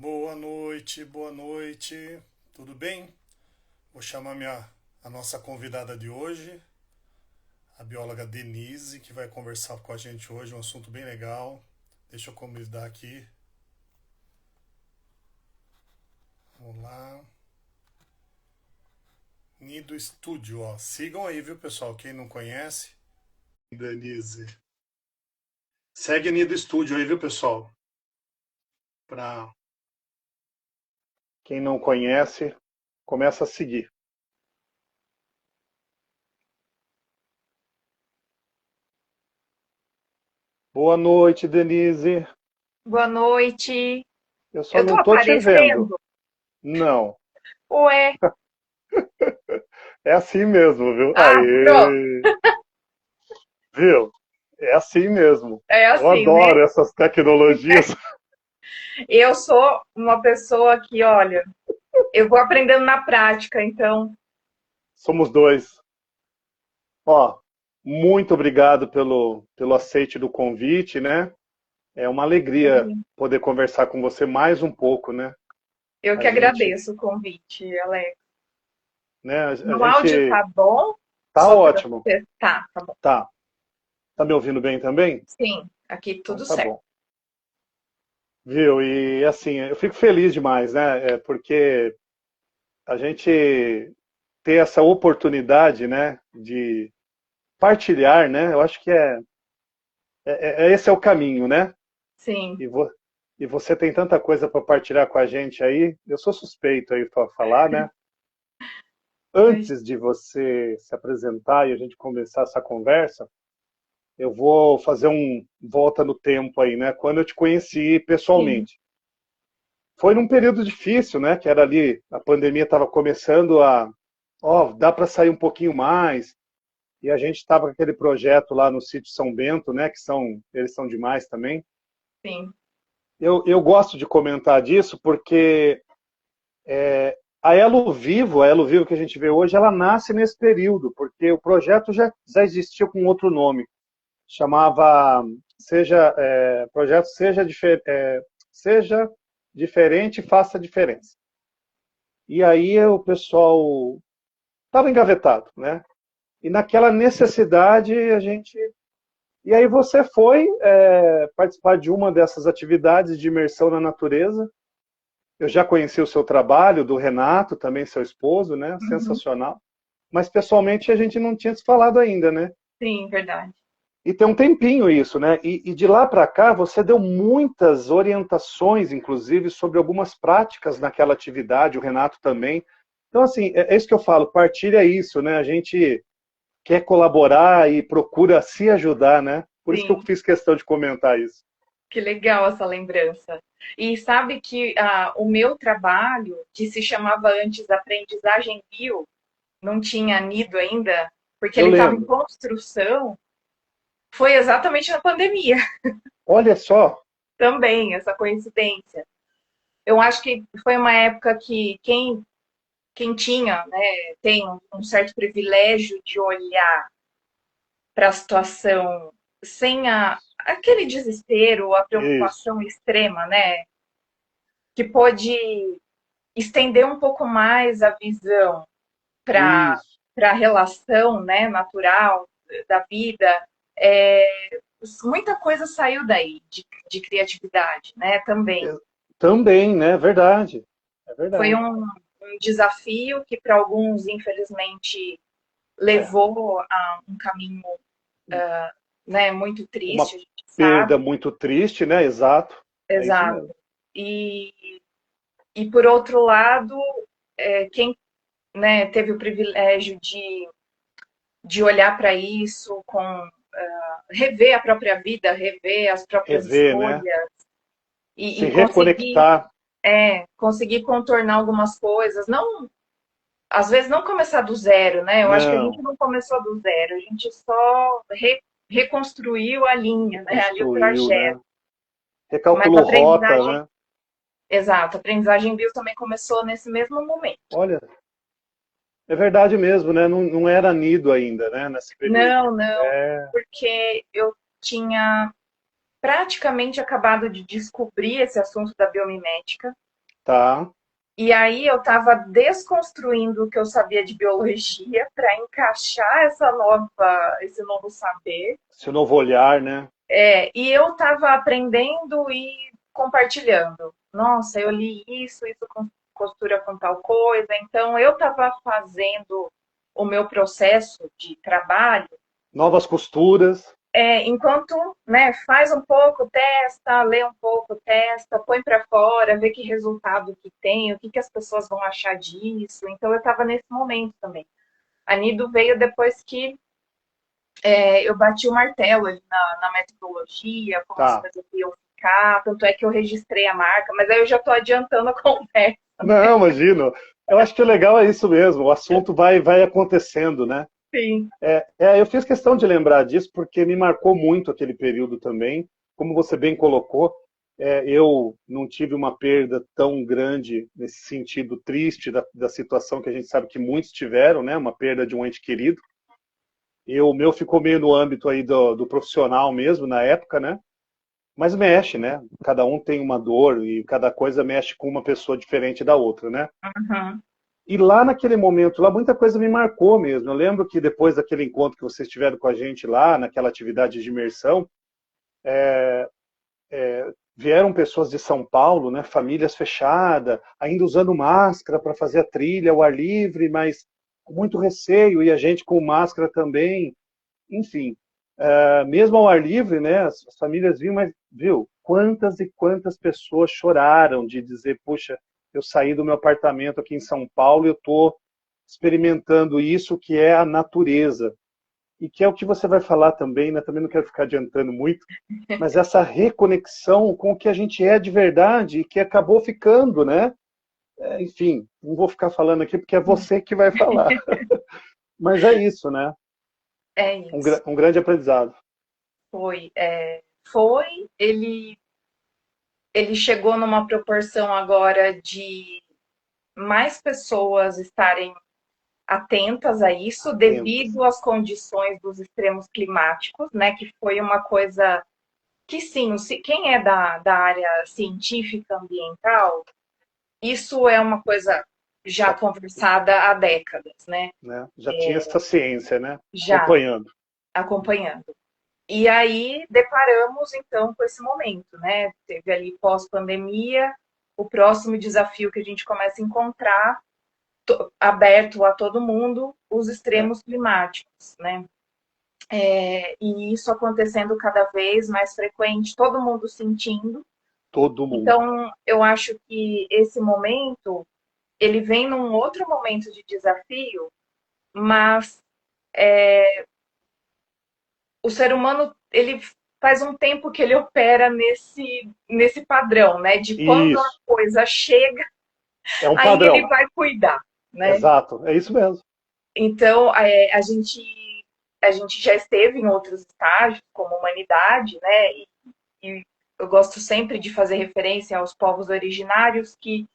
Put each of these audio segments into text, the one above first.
Boa noite, tudo bem? Vou chamar a nossa convidada de hoje, a bióloga Denise, que vai conversar com a gente hoje, um assunto bem legal. Deixa eu convidar aqui. Vamos lá. Nido Estúdio, ó. Sigam aí, viu, pessoal? Quem não conhece, Denise. Segue Nido Estúdio aí, viu, pessoal? Para quem não conhece, começa a seguir. Boa noite, Denise. Boa noite. Eu só Eu tô não tô te vendo. aparecendo? Não. Ué. É assim mesmo, viu? Ah, pronto. Aê! Viu? É assim mesmo. É Eu assim, né? adoro essas tecnologias. Eu sou uma pessoa que, olha, eu vou aprendendo na prática, então. Somos dois. Ó, muito obrigado pelo aceite do convite, né? É uma alegria poder conversar com você mais um pouco, né? Eu A que gente, agradeço o convite, Alex. né? A No áudio gente tá bom? tá Só para ótimo. você. Tá bom. Tá. Tá me ouvindo bem também? Sim, aqui Então tudo tá certo. bom. Viu? E assim, eu fico feliz demais, né? Porque a gente ter essa oportunidade, né, de partilhar, né? Eu acho que esse é o caminho, né? Sim. E, vo, e você tem tanta coisa para partilhar com a gente aí. Eu sou suspeito aí para falar, né? Mas, Antes de você se apresentar e a gente começar essa conversa, eu vou fazer um volta no tempo aí, né? Quando eu te conheci sim, pessoalmente. Foi num período difícil, né? Que era ali, a pandemia estava começando dá para sair um pouquinho mais. E a gente estava com aquele projeto lá no sítio São Bento, né? Eles são demais também. sim. Eu gosto de comentar disso porque a Elo Vivo que a gente vê hoje, ela nasce nesse período, porque o projeto já existia com outro nome, chamava projeto seja diferente, faça diferença. E aí o pessoal estava engavetado, né? E naquela necessidade a gente. E aí você foi participar de uma dessas atividades de imersão na natureza. Eu já conheci o seu trabalho, do Renato, também seu esposo, né? Uhum. Sensacional. Mas pessoalmente a gente não tinha se falado ainda, né? Sim, verdade. E tem um tempinho isso, né? E de lá para cá você deu muitas orientações, inclusive, sobre algumas práticas naquela atividade, o Renato também. Então, assim, é isso que eu falo, partilha isso, né? A gente quer colaborar e procura se ajudar, né? Por isso que eu Sim. fiz questão de comentar isso. Que legal essa lembrança. E sabe que o meu trabalho, que se chamava antes Aprendizagem Bio, não tinha nido ainda, porque Eu ele estava em lembro. construção, foi exatamente na pandemia Olha só, também, essa coincidência. Eu acho que foi uma época que quem tinha, né, tem um certo privilégio de olhar para a situação sem aquele desespero, a isso, preocupação extrema, né, que pôde estender um pouco mais a visão para isso. a relação, né, natural da vida, muita coisa saiu daí de criatividade, né, também. É, também, né? Verdade. É Foi verdade. um desafio que para alguns, infelizmente, É. levou a um caminho, né, muito Uma triste, a gente perda sabe. muito triste, né? Exato. É isso Exato. mesmo. E, e por outro lado, quem, né, teve o privilégio de olhar para isso com rever a própria vida, rever as próprias Rever, né? escolhas Se e conseguir reconectar. conseguir contornar algumas coisas, não, às vezes não começar do zero, né? Eu acho que a gente Não, não começou do zero, a gente só reconstruiu a linha, né? Ali o reconstruiu, né? trajeto. Mas a Recalculou rota, aprendizagem, né? exato, a aprendizagem bio também começou nesse mesmo momento. Olha, é verdade mesmo, né? Não, não era nido ainda, né? Nesse período. Não, não, É, porque eu tinha praticamente acabado de descobrir esse assunto da biomimética. Tá. E aí eu estava desconstruindo o que eu sabia de biologia para encaixar esse novo saber. Esse novo olhar, né? E eu estava aprendendo e compartilhando. Nossa, eu li isso costura com tal coisa. Então eu estava fazendo o meu processo de trabalho Novas costuras. enquanto, né, faz um pouco, testa, lê um pouco, testa, põe para fora, vê que resultado que tem, o que as pessoas vão achar disso. Então eu estava nesse momento também. A Nido veio depois que eu bati o martelo ali na metodologia, como as Tá. coisas iam ficar, tanto é que eu registrei a marca, mas aí eu já estou adiantando a conversa. Não, imagino. Eu acho que o legal é isso mesmo. O assunto vai acontecendo, né? Sim. Eu fiz questão de lembrar disso porque me marcou muito aquele período também. Como você bem colocou, eu não tive uma perda tão grande nesse sentido triste da situação que a gente sabe que muitos tiveram, né? Uma perda de um ente querido. O meu ficou meio no âmbito aí do profissional mesmo, na época, né? Mas mexe, né? Cada um tem uma dor e cada coisa mexe com uma pessoa diferente da outra, né? Uhum. E lá naquele momento, lá muita coisa me marcou mesmo. Eu lembro que depois daquele encontro que vocês tiveram com a gente lá, naquela atividade de imersão, vieram pessoas de São Paulo, né, famílias fechadas, ainda usando máscara para fazer a trilha ao ar livre, mas com muito receio, e a gente com máscara também. Enfim, mesmo ao ar livre, né, as famílias viam, mas viu, quantas e quantas pessoas choraram de dizer, puxa, eu saí do meu apartamento aqui em São Paulo e eu estou experimentando isso que é a natureza. E que é o que você vai falar também, né? Também não quero ficar adiantando muito, mas essa reconexão com o que a gente é de verdade e que acabou ficando, né? Enfim, não vou ficar falando aqui porque é você que vai falar. Mas é isso, né? É isso. Um grande aprendizado. Foi. Ele chegou numa proporção agora de mais pessoas estarem atentas a isso Atentas. devido às condições dos extremos climáticos, né? Que foi uma coisa que sim, quem é da área científica ambiental, isso é uma coisa já Já, conversada há décadas, né? né? Já tinha essa ciência, né? Já Acompanhando. acompanhando. E aí deparamos então com esse momento, né? Teve ali pós-pandemia, o próximo desafio que a gente começa a encontrar aberto a todo mundo, os É, extremos climáticos, né? E isso acontecendo cada vez mais frequente, todo mundo sentindo. todo mundo. Então, eu acho que esse momento, ele vem num outro momento de desafio, mas o ser humano, ele faz um tempo que ele opera nesse padrão, né? De quando a Isso. coisa chega, É um aí ele padrão. vai cuidar, né? Exato. É isso mesmo. Então, a gente já esteve em outros estágios, como humanidade, né? E eu gosto sempre de fazer referência aos povos originários que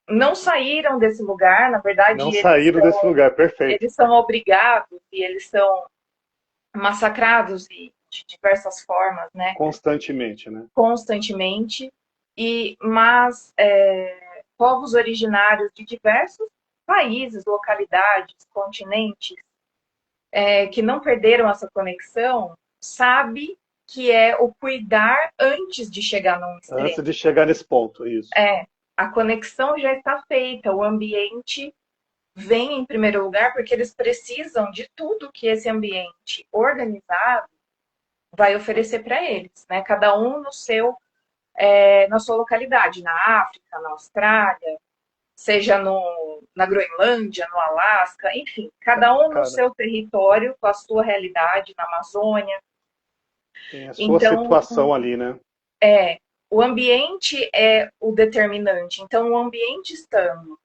não saíram desse lugar, na Não verdade, saíram desse lugar. Perfeito. eles são obrigados e eles são massacrados de diversas formas, né? Constantemente, né? Constantemente. Mas povos originários de diversos países, localidades, continentes, que não perderam essa conexão, sabe que é o cuidar antes de chegar num extremo. Antes de chegar nesse ponto, isso. A conexão já está feita, o ambiente vem em primeiro lugar porque eles precisam de tudo que esse ambiente organizado vai oferecer para eles, né? Cada um na sua localidade, na África, na Austrália, seja na Groenlândia, no Alasca, enfim, cada um no Cara, seu território, com a sua realidade, na Amazônia. tem a sua Então, situação ali, né? o ambiente é o determinante. Então, o ambiente estando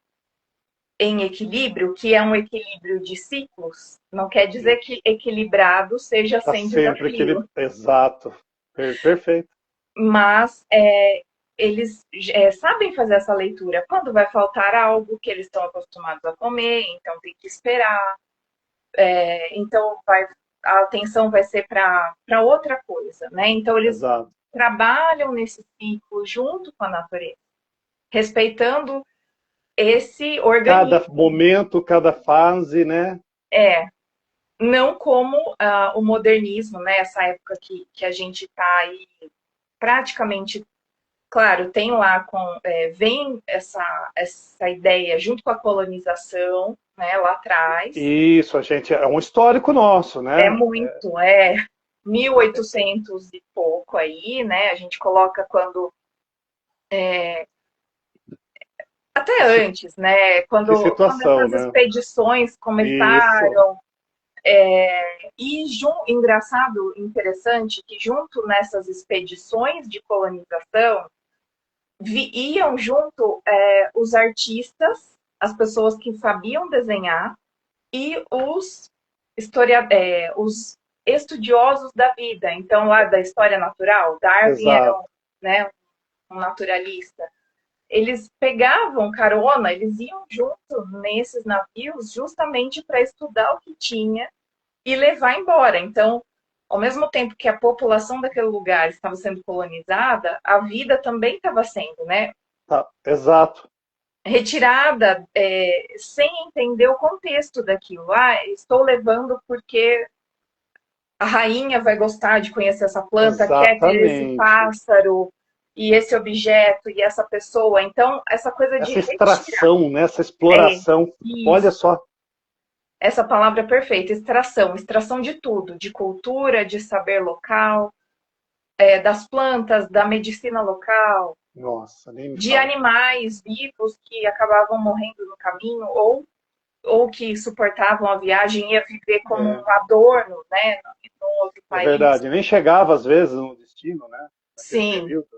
em equilíbrio, que é um equilíbrio de ciclos, não quer dizer que equilibrado seja Tá sem sempre desafio, aquele. Exato. Perfeito. mas eles sabem fazer essa leitura. Quando vai faltar algo que eles estão acostumados a comer, então tem que esperar. Então a atenção vai ser para outra coisa, né? Então eles Exato. trabalham nesse ciclo junto com a natureza. respeitando esse Cada organismo. momento, cada fase, né? É, não como o modernismo, né? Essa época que a gente está aí praticamente, claro, tem lá vem essa ideia junto com a colonização, né? Lá atrás. Isso, a gente é um histórico nosso, É né? muito, 1800 e pouco aí, né? A gente coloca quando até Que, si- antes, né? que Quando situação, essas né? expedições Isso, começaram. E engraçado, interessante, que junto nessas expedições de colonização, iam junto os artistas, as pessoas que sabiam desenhar e os estudiosos da vida. Então, lá da história natural, Darwin era exato. né, um naturalista. Eles pegavam carona, eles iam junto nesses navios justamente para estudar o que tinha e levar embora. Então, ao mesmo tempo que a população daquele lugar estava sendo colonizada, a vida também estava sendo, né? Tá, exato. Retirada sem entender o contexto daquilo. Ah, estou levando porque a rainha vai gostar de conhecer essa planta, quer ter esse Exatamente. pássaro e esse objeto e essa pessoa. Então, essa coisa de Essa retirar. extração, né? Essa É, exploração. Olha isso. só, Essa palavra é perfeita, extração, extração de tudo, de cultura, de saber local, das plantas, da medicina local, nossa, nem me de fala. animais vivos que acabavam morrendo no caminho ou que suportavam a viagem e ia viver como É, um adorno, né, num outro é país. verdade, nem chegava às vezes no destino, né? Naquele Sim. período.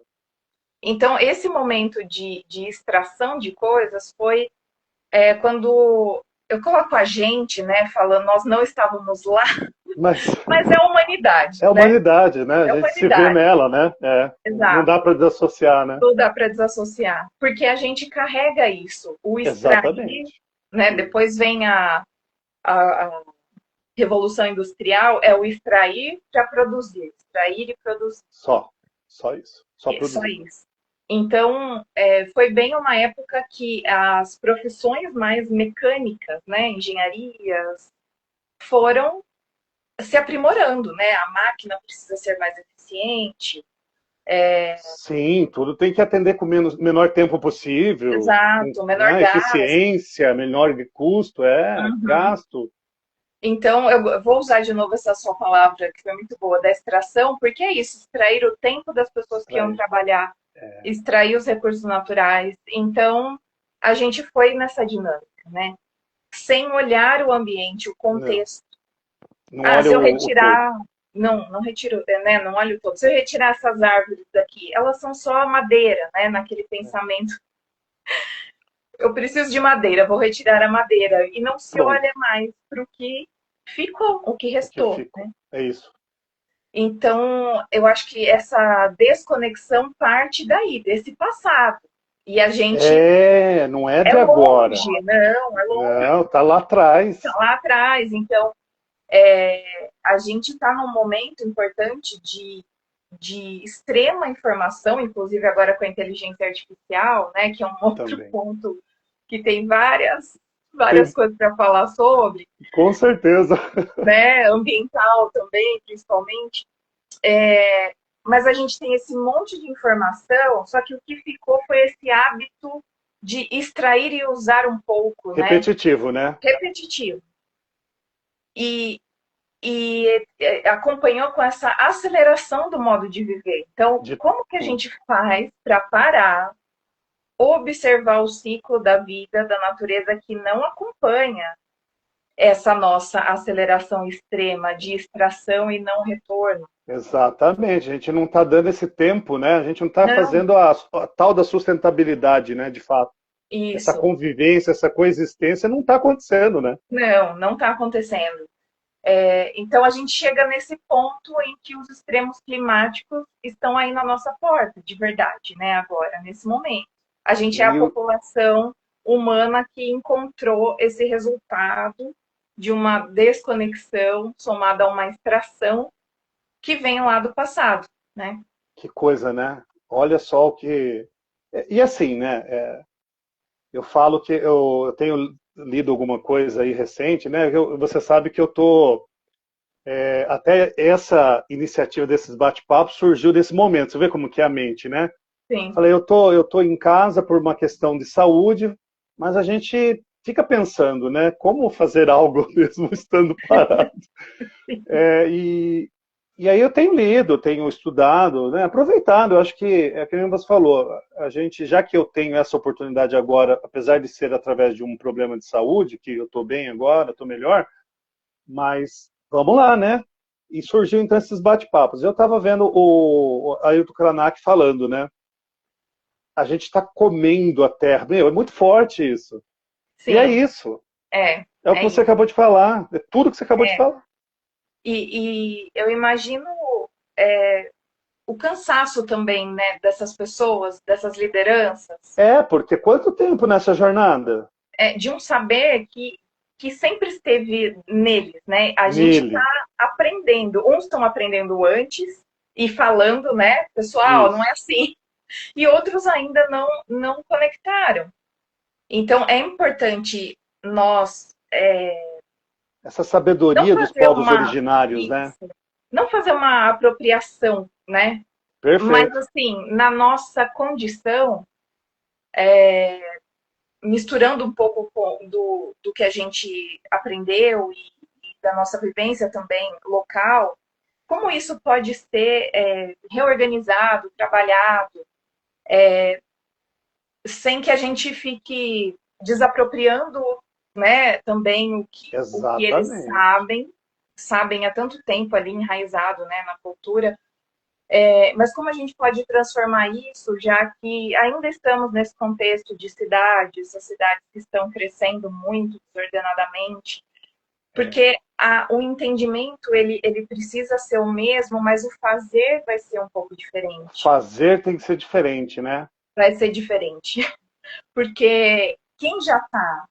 Então, esse momento de extração de coisas foi quando eu coloco a gente, né, falando, nós não estávamos lá, Mas mas é a humanidade, é a né? humanidade, né? A É a gente se vê humanidade, nela, né? É, não exato. dá para desassociar, né? Não dá para desassociar, porque a gente carrega isso, o extrair, Exatamente. né? Isso. Depois vem a Revolução Industrial, é o extrair para produzir, extrair e produzir, Só isso. Só é só produzir. isso. Então, foi bem uma época que as profissões mais mecânicas, né, engenharias, foram se aprimorando, né? A máquina precisa ser mais eficiente, Sim, tudo tem que atender com menor tempo possível, com, exato, menor né, gasto. eficiência, menor custo, Uhum. gasto. Então, eu vou usar de novo essa sua palavra, que foi muito boa, da extração, porque é isso, extrair o tempo das pessoas que iam Extrair. trabalhar, extrair os recursos naturais. Então, a gente foi nessa dinâmica, né? Sem olhar o ambiente, o Não, contexto. não Ah, olha se eu o todo. retirar. Não, não retiro, né? Não olho o todo. Se eu retirar essas árvores daqui, elas são só madeira, né? Naquele pensamento. Eu preciso de madeira, vou retirar a madeira. E não se Pronto, olha mais para o que ficou, o que o que restou, ficou. né? É isso. Então, eu acho que essa desconexão parte daí, desse passado. E a gente Não é é de agora. longe, não, é longe, Não, tá lá atrás. tá lá atrás. Então, a gente está num momento importante de extrema informação, inclusive agora com a inteligência artificial, né, que é um outro Também. ponto que tem várias Tem, coisas para falar sobre, com certeza. né, ambiental também, principalmente. Mas a gente tem esse monte de informação, só que o que ficou foi esse hábito de extrair e usar um pouco, né? Repetitivo, né? Repetitivo. E, e acompanhou com essa aceleração do modo de viver. Então, De como que a tudo. gente faz para parar, observar o ciclo da vida, da natureza que não acompanha essa nossa aceleração extrema de extração e não retorno? Exatamente, a gente não está dando esse tempo, né? A gente não está Não, fazendo a tal da sustentabilidade, né? De fato, essa isso. convivência, essa coexistência não está acontecendo, né? Não, não está acontecendo. Então a gente chega nesse ponto em que os extremos climáticos estão aí na nossa porta, de verdade, né? Agora, nesse momento. A gente é a E população humana que encontrou esse resultado de uma desconexão somada a uma extração que vem lá do passado, né? que coisa, né? Olha só o que. E assim, né? Eu falo que eu tenho lido alguma coisa aí recente, né? Você sabe que eu tô até essa iniciativa desses bate-papos surgiu desse momento. Você vê como que é a mente, né? Sim. Falei, eu tô em casa por uma questão de saúde, mas a gente fica pensando, né? Como fazer algo mesmo estando parado. E aí eu tenho lido, tenho estudado, né? Aproveitado. Eu acho que é que nem você falou. A gente, já que eu tenho essa oportunidade agora, apesar de ser através de um problema de saúde, que eu estou bem agora, estou melhor, mas vamos lá, né? E surgiu então esses bate-papos. Eu estava vendo o Ailton Krenak falando, né? A gente está comendo a terra. Meu, é muito forte isso. E é Sim, isso. é, É o que é você isso. acabou de falar. É tudo que você acabou de É. falar. E eu imagino é, o cansaço também, né, dessas pessoas, dessas lideranças, Porque quanto tempo nessa jornada? de um saber que sempre esteve neles, né? A gente Nele. está aprendendo, uns estão aprendendo antes e falando, né, pessoal, não Isso. é assim, e outros ainda não conectaram. Então é importante nós Essa não sabedoria dos fazer povos uma originários, né? isso, não fazer uma apropriação, né? Mas Perfeito. assim, na nossa condição, misturando um pouco do que a gente aprendeu e da nossa vivência também local, como isso pode ser reorganizado, trabalhado, sem que a gente fique desapropriando, né, também o que eles Exatamente. sabem há tanto tempo ali enraizado, né, na cultura. Mas como a gente pode transformar isso, já que ainda estamos nesse contexto de cidades, essas cidades que estão crescendo muito desordenadamente, porque o entendimento ele precisa ser o mesmo, mas o fazer vai ser um pouco diferente, Fazer tem que ser diferente, né? vai ser diferente, porque quem já está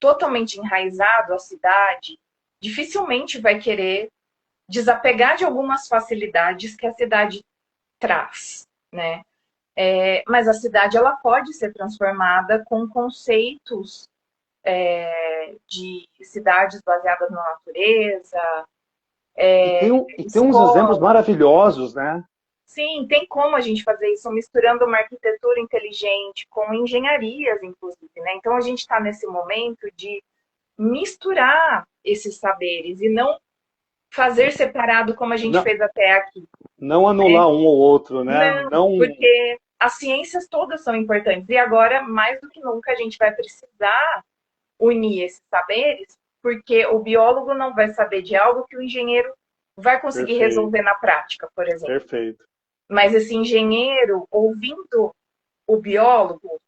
totalmente enraizado à cidade dificilmente vai querer desapegar de algumas facilidades que a cidade traz, né? Mas a cidade ela pode ser transformada com conceitos de cidades baseadas na natureza, E tem uns exemplos escola. maravilhosos, né? Sim, tem como a gente fazer isso, misturando uma arquitetura inteligente com engenharias, inclusive, né? Então a gente está nesse momento de misturar esses saberes e não fazer separado como a gente Não, fez até aqui, não né? anular um ou outro, né? Não, Não. porque as ciências todas são importantes e agora mais do que nunca a gente vai precisar unir esses saberes, porque o biólogo não vai saber de algo que o engenheiro vai conseguir Perfeito, resolver na prática, por exemplo. perfeito. Mas esse engenheiro, ouvindo o biólogo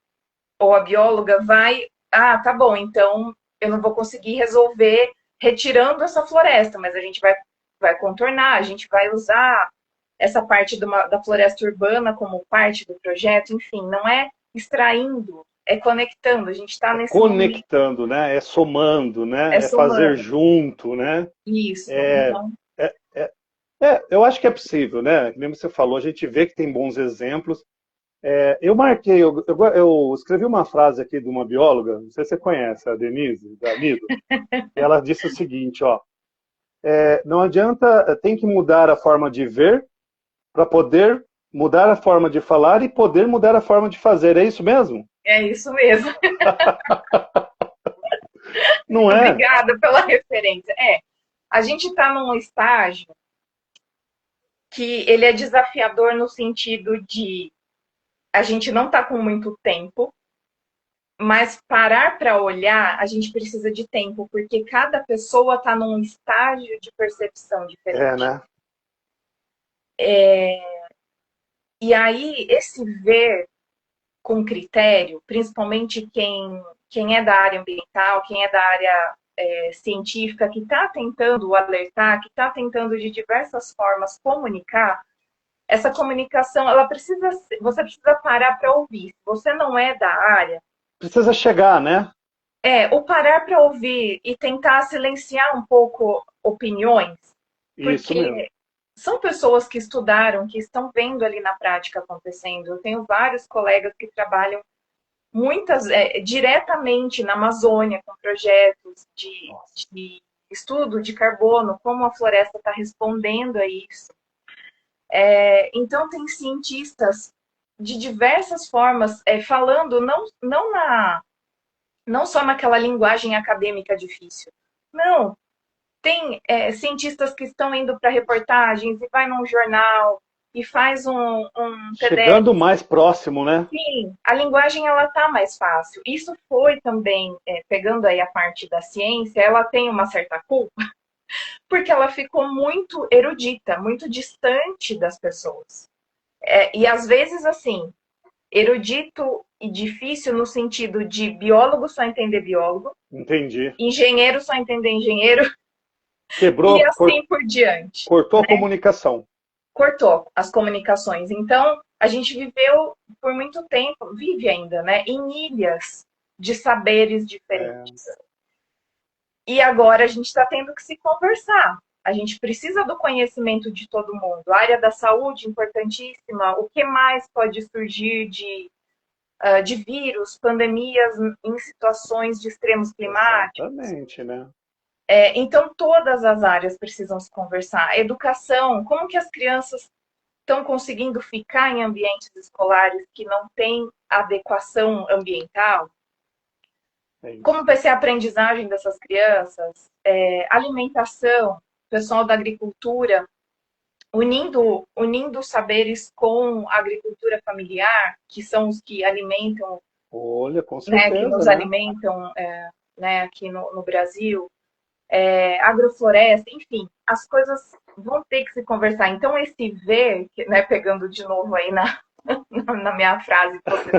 ou a bióloga, vai, tá bom, então eu não vou conseguir resolver retirando essa floresta, mas a gente vai contornar, a gente vai usar essa parte da floresta urbana como parte do projeto, enfim, não é extraindo, é conectando. A gente está É nesse momento, conectando, né? É somando, é né? É fazer somando. junto, né? Isso. É, Então, é, eu acho que é possível, né? Como você falou, a gente vê que tem bons exemplos. Eu marquei, eu escrevi uma frase aqui de uma bióloga, não sei se você conhece, a Denise, da Nido, e ela disse o seguinte, ó, não adianta, tem que mudar a forma de ver para poder mudar a forma de falar e poder mudar a forma de fazer. É isso mesmo? é isso mesmo. Não é? Obrigada pela referência. A gente está num estágio que ele é desafiador no sentido de a gente não está com muito tempo, mas parar para olhar, a gente precisa de tempo, porque cada pessoa está num estágio de percepção diferente. Né? E aí, esse ver com critério, principalmente quem é da área ambiental, quem é da área científica, que está tentando alertar, que está tentando de diversas formas comunicar, essa comunicação, você precisa parar para ouvir. Se você não é da área, Precisa chegar, né? o parar para ouvir e tentar silenciar um pouco opiniões, Isso mesmo. porque são pessoas que estudaram, que estão vendo ali na prática acontecendo. Eu tenho vários colegas que trabalham diretamente na Amazônia com projetos de estudo de carbono, como a floresta está respondendo a isso. Então, tem cientistas de diversas formas falando, não só naquela linguagem acadêmica difícil. Não, tem cientistas que estão indo para reportagens e vai num jornal e faz um Chegando PDF. mais próximo, né? Sim, a linguagem ela tá mais fácil. Isso foi também, pegando aí a parte da ciência, ela tem uma certa culpa, porque ela ficou muito erudita, muito distante das pessoas. E às vezes, assim, erudito e difícil no sentido de biólogo só entender biólogo, Entendi. engenheiro só entender engenheiro, e Quebrou, assim por diante. cortou a comunicação. Cortou as comunicações. Então, a gente viveu por muito tempo, vive ainda, né, em ilhas de saberes diferentes. E agora a gente está tendo que se conversar. A gente precisa do conhecimento de todo mundo. A área da saúde, importantíssima. O que mais pode surgir de vírus, pandemias em situações de extremos climáticos? Exatamente, né? Então, todas as áreas precisam se conversar. A educação, como que as crianças estão conseguindo ficar em ambientes escolares que não têm adequação ambiental? Como vai ser a aprendizagem dessas crianças? Alimentação, pessoal da agricultura, unindo saberes com a agricultura familiar, que são os que alimentam, olha, com certeza, que nos alimentam aqui no Brasil. Agrofloresta, enfim, as coisas vão ter que se conversar. Então, esse ver, né, pegando de novo aí na minha frase que você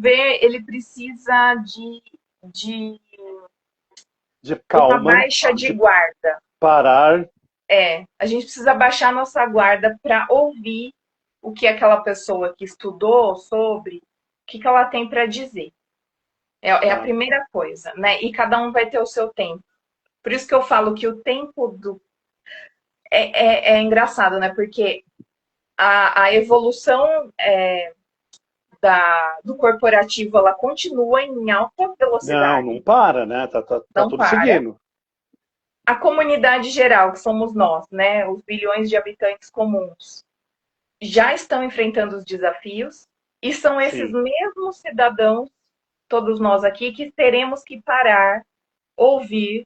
ver, ele precisa de calma, uma baixa de guarda. Parar. A gente precisa baixar nossa guarda para ouvir o que aquela pessoa que estudou sobre, o que ela tem para dizer. É a primeira coisa, né? E cada um vai ter o seu tempo. Por isso que eu falo que o tempo é engraçado, né? Porque a evolução do corporativo, ela continua em alta velocidade. Não para, né? Tá tudo para. seguindo. A comunidade geral, que somos nós, né? Os bilhões de habitantes comuns, já estão enfrentando os desafios e são esses mesmos cidadãos, todos nós aqui, que teremos que parar, ouvir,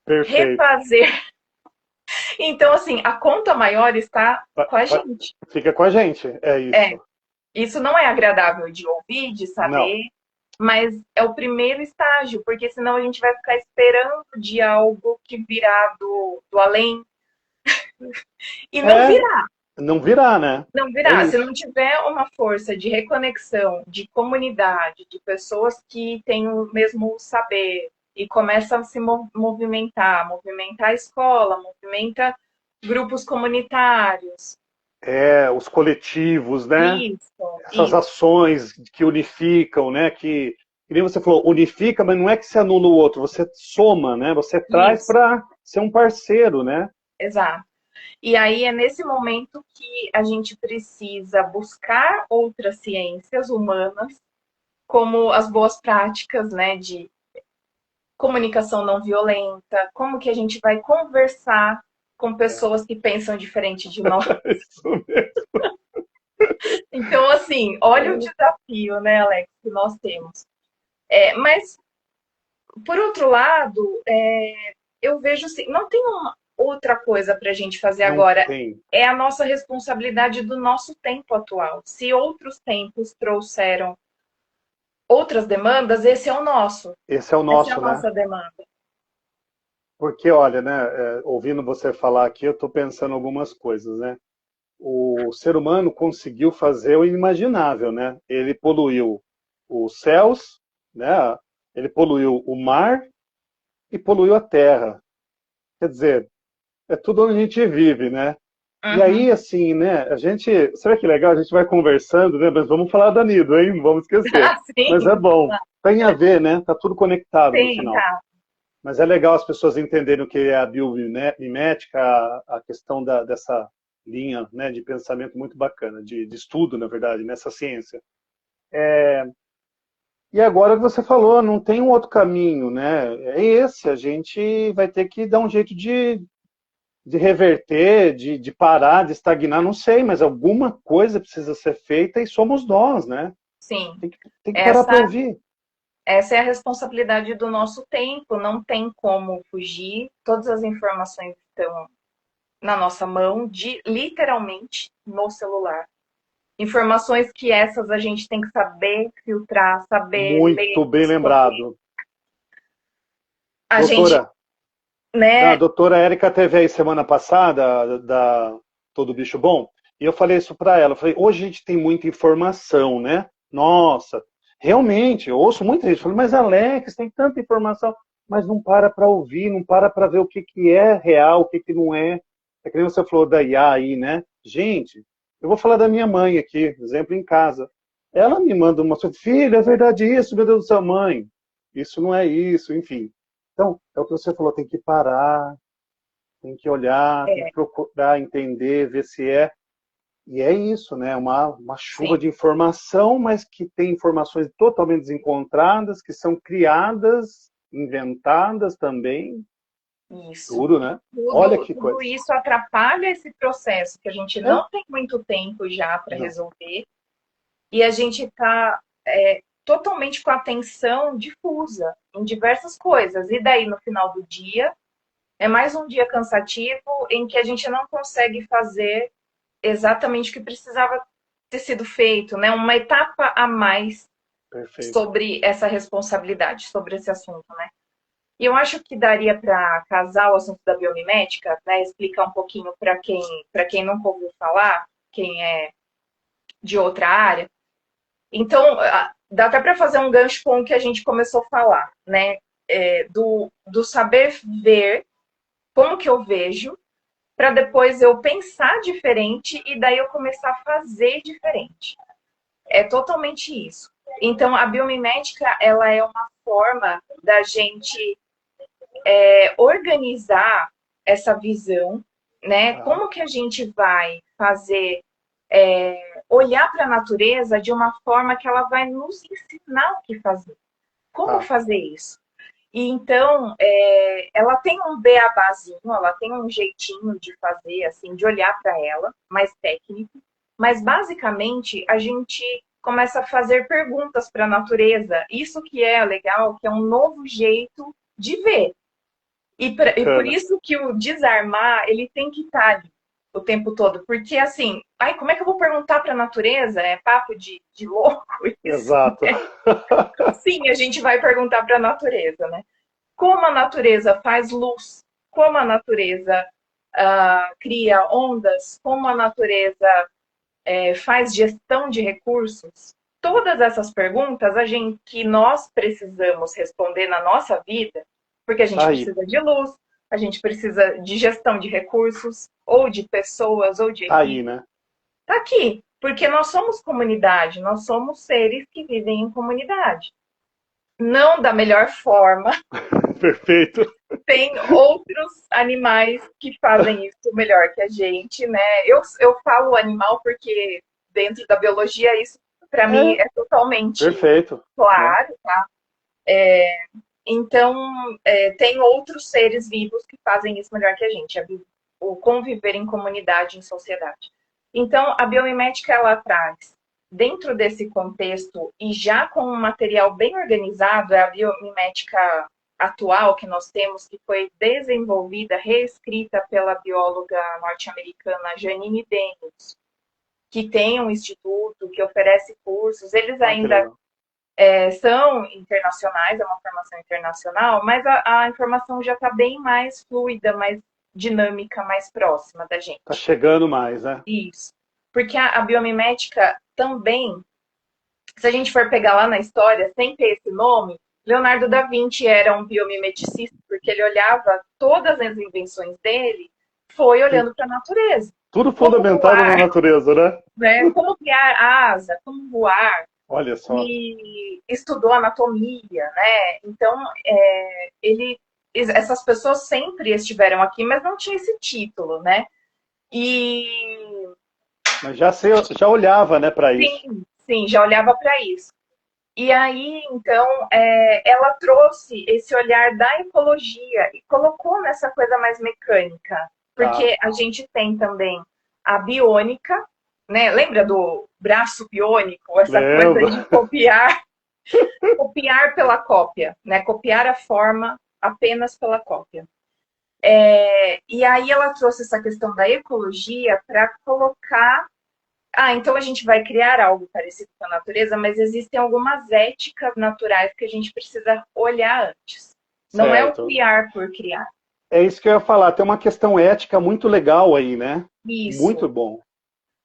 refazer. Então, assim, a conta maior está com a gente. Fica com a gente, é isso. Isso não é agradável de ouvir, de saber, mas é o primeiro estágio, porque senão a gente vai ficar esperando de algo que virá do além e não virá. Não virá, né? Não virá. Se não tiver uma força de reconexão, de comunidade, de pessoas que têm o mesmo saber e começam a se movimentar a escola, movimenta grupos comunitários. Os coletivos, né? Essas ações que unificam, né? Que nem você falou, unifica, mas não é que se anula o outro, você soma, né? Você traz para ser um parceiro, né? Exato. E aí é nesse momento que a gente precisa buscar outras ciências humanas, como as boas práticas, né, de comunicação não violenta, como que a gente vai conversar com pessoas que pensam diferente de nós. Isso mesmo. Então, assim, olha o desafio, né, Alex, que nós temos. Mas, por outro lado, eu vejo assim, não tem uma outra coisa para a gente fazer agora. É a nossa responsabilidade do nosso tempo atual. Se outros tempos trouxeram outras demandas, esse é o nosso. Esse é o nosso, essa é a nossa demanda. Porque, olha, né, ouvindo você falar aqui, eu estou pensando algumas coisas, né? O ser humano conseguiu fazer o inimaginável, né? Ele poluiu os céus, né? Ele poluiu o mar e poluiu a terra. Quer dizer, é tudo onde a gente vive, né? E aí, assim, né, a gente... Será que legal? A gente vai conversando, né? Mas vamos falar da Nido, hein? Não vamos esquecer. Mas é bom. Tem a ver, né? Tá tudo conectado no final. Mas é legal as pessoas entenderem o que é a biomimética, a questão dessa linha, né, de pensamento muito bacana, de estudo, na verdade, nessa ciência. E agora que você falou, não tem um outro caminho, né? É esse, a gente vai ter que dar um jeito de reverter, de parar, de estagnar, não sei, mas alguma coisa precisa ser feita e somos nós, né? Sim, Tem que parar para essa, ouvir. essa é a responsabilidade do nosso tempo, não tem como fugir. Todas as informações estão na nossa mão, literalmente no celular. Informações que essas a gente tem que saber filtrar, saber ler, Muito bem escolher. lembrado. A gente, Doutora, a né? doutora Érica teve aí semana passada, da Todo Bicho Bom, e eu falei isso para ela. Eu falei, hoje a gente tem muita informação, né? Nossa, realmente, eu ouço muita gente falando, mas Alex, tem tanta informação, mas não para ouvir, não para ver o que é real, o que não é. É que nem você falou da IA aí, né? Gente, eu vou falar da minha mãe aqui, exemplo em casa. Ela me manda uma, filho, é verdade isso, meu Deus do céu, mãe. Isso não é isso, enfim. Então, é o que você falou, tem que parar, tem que olhar, tem que É, procurar entender, ver se é. E é isso, né? Uma chuva sim, de informação, mas que tem informações totalmente desencontradas, que são criadas, inventadas também. isso. Tudo, né? Olha Tudo, que tudo coisa. isso atrapalha esse processo que a gente É? não tem muito tempo já para Não. resolver e a gente está totalmente com a atenção difusa em diversas coisas. E daí, no final do dia, é mais um dia cansativo em que a gente não consegue fazer exatamente o que precisava ter sido feito, né? Uma etapa a mais Perfeito. sobre essa responsabilidade, sobre esse assunto, né? E eu acho que daria para casar o assunto da biomimética, né? Explicar um pouquinho para quem nunca ouviu falar, quem é de outra área. Então, dá até para fazer um gancho com o que a gente começou a falar, né? Do saber ver, como que eu vejo, para depois eu pensar diferente e daí eu começar a fazer diferente. É totalmente isso. Então, a biomimética, ela é uma forma da gente organizar essa visão, né? Tá, Como que a gente vai fazer olhar para a natureza de uma forma que ela vai nos ensinar o que fazer. Como tá. fazer isso? E então, ela tem um beabazinho, ela tem um jeitinho de fazer, assim, de olhar para ela, mais técnico, mas basicamente a gente começa a fazer perguntas para a natureza. Isso que é legal, que é um novo jeito de ver. E por Bacana. isso que o desarmar, ele tem que estar ali o tempo todo. Porque, assim, ai, como é que eu vou perguntar para a natureza? É papo de louco isso? Exato. Sim, a gente vai perguntar para a natureza, né? Como a natureza faz luz? Como a natureza cria ondas? Como a natureza faz gestão de recursos? Todas essas perguntas que nós precisamos responder na nossa vida, porque a gente Tá aí. precisa de luz, a gente precisa de gestão de recursos, ou de pessoas, ou de Tá aí, equipe. né? Está aqui, porque nós somos comunidade, nós somos seres que vivem em comunidade. Não da melhor forma, Perfeito. tem outros animais que fazem isso melhor que a gente, né? Eu falo animal porque dentro da biologia isso para mim É, é totalmente perfeito, né? claro, tá? Então tem outros seres vivos que fazem isso melhor que a gente, o conviver em comunidade, em sociedade. Então a biomimética ela traz dentro desse contexto e já com um material bem organizado, é a biomimética atual que nós temos, que foi desenvolvida, reescrita pela bióloga norte-americana Janine Daniels, que tem um instituto, que oferece cursos. Eles Ah, que ainda legal. são internacionais, é uma formação internacional, mas a informação já está bem mais fluida, mais dinâmica, mais próxima da Tá gente. chegando mais, né? Isso. Porque a biomimética também, se a gente for pegar lá na história, sem ter esse nome, Leonardo da Vinci era um biomimeticista, porque ele olhava todas as invenções dele, foi Sim. olhando para a natureza. Tudo Como fundamentado na voar, natureza, né? né? Como criar asa, como voar, Olha só. e estudou anatomia, né? Então, ele essas pessoas sempre estiveram aqui, mas não tinha esse título, né? E Mas já olhava, né, para isso. sim, já olhava para isso. E aí, então, ela trouxe esse olhar da ecologia e colocou nessa coisa mais mecânica, Tá. porque a gente tem também a biônica, né? Lembra do braço biônico? Essa coisa Lembro. de copiar, copiar pela cópia, né? Copiar a forma apenas pela cópia. E aí ela trouxe essa questão da ecologia para colocar. Então a gente vai criar algo parecido com a natureza, mas existem algumas éticas naturais que a gente precisa olhar antes. Não é o Certo. criar por criar. É isso que eu ia falar. Tem uma questão ética muito legal aí, né? Muito Isso. bom.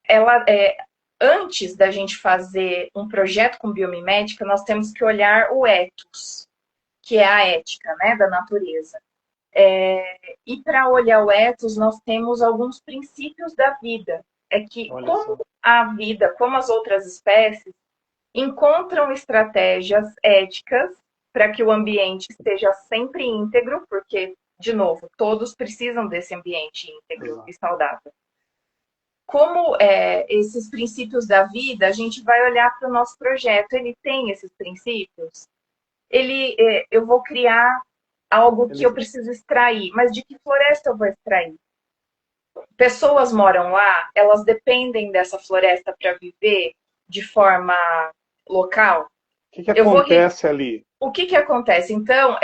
Ela antes da gente fazer um projeto com biomimética, nós temos que olhar o ethos, que é a ética, né, da natureza. E para olhar o ethos, nós temos alguns princípios da vida. É que Olha como só. a vida, como as outras espécies, encontram estratégias éticas para que o ambiente esteja sempre íntegro, porque, de novo, todos precisam desse ambiente íntegro e Exato. saudável. Como esses princípios da vida, a gente vai olhar para o nosso projeto. Ele tem esses princípios? Eu vou criar algo que eu Eles, preciso extrair, mas de que floresta eu vou extrair? Pessoas moram lá, elas dependem dessa floresta para viver de forma local. que Eu vou acontece ali? O que acontece? Então,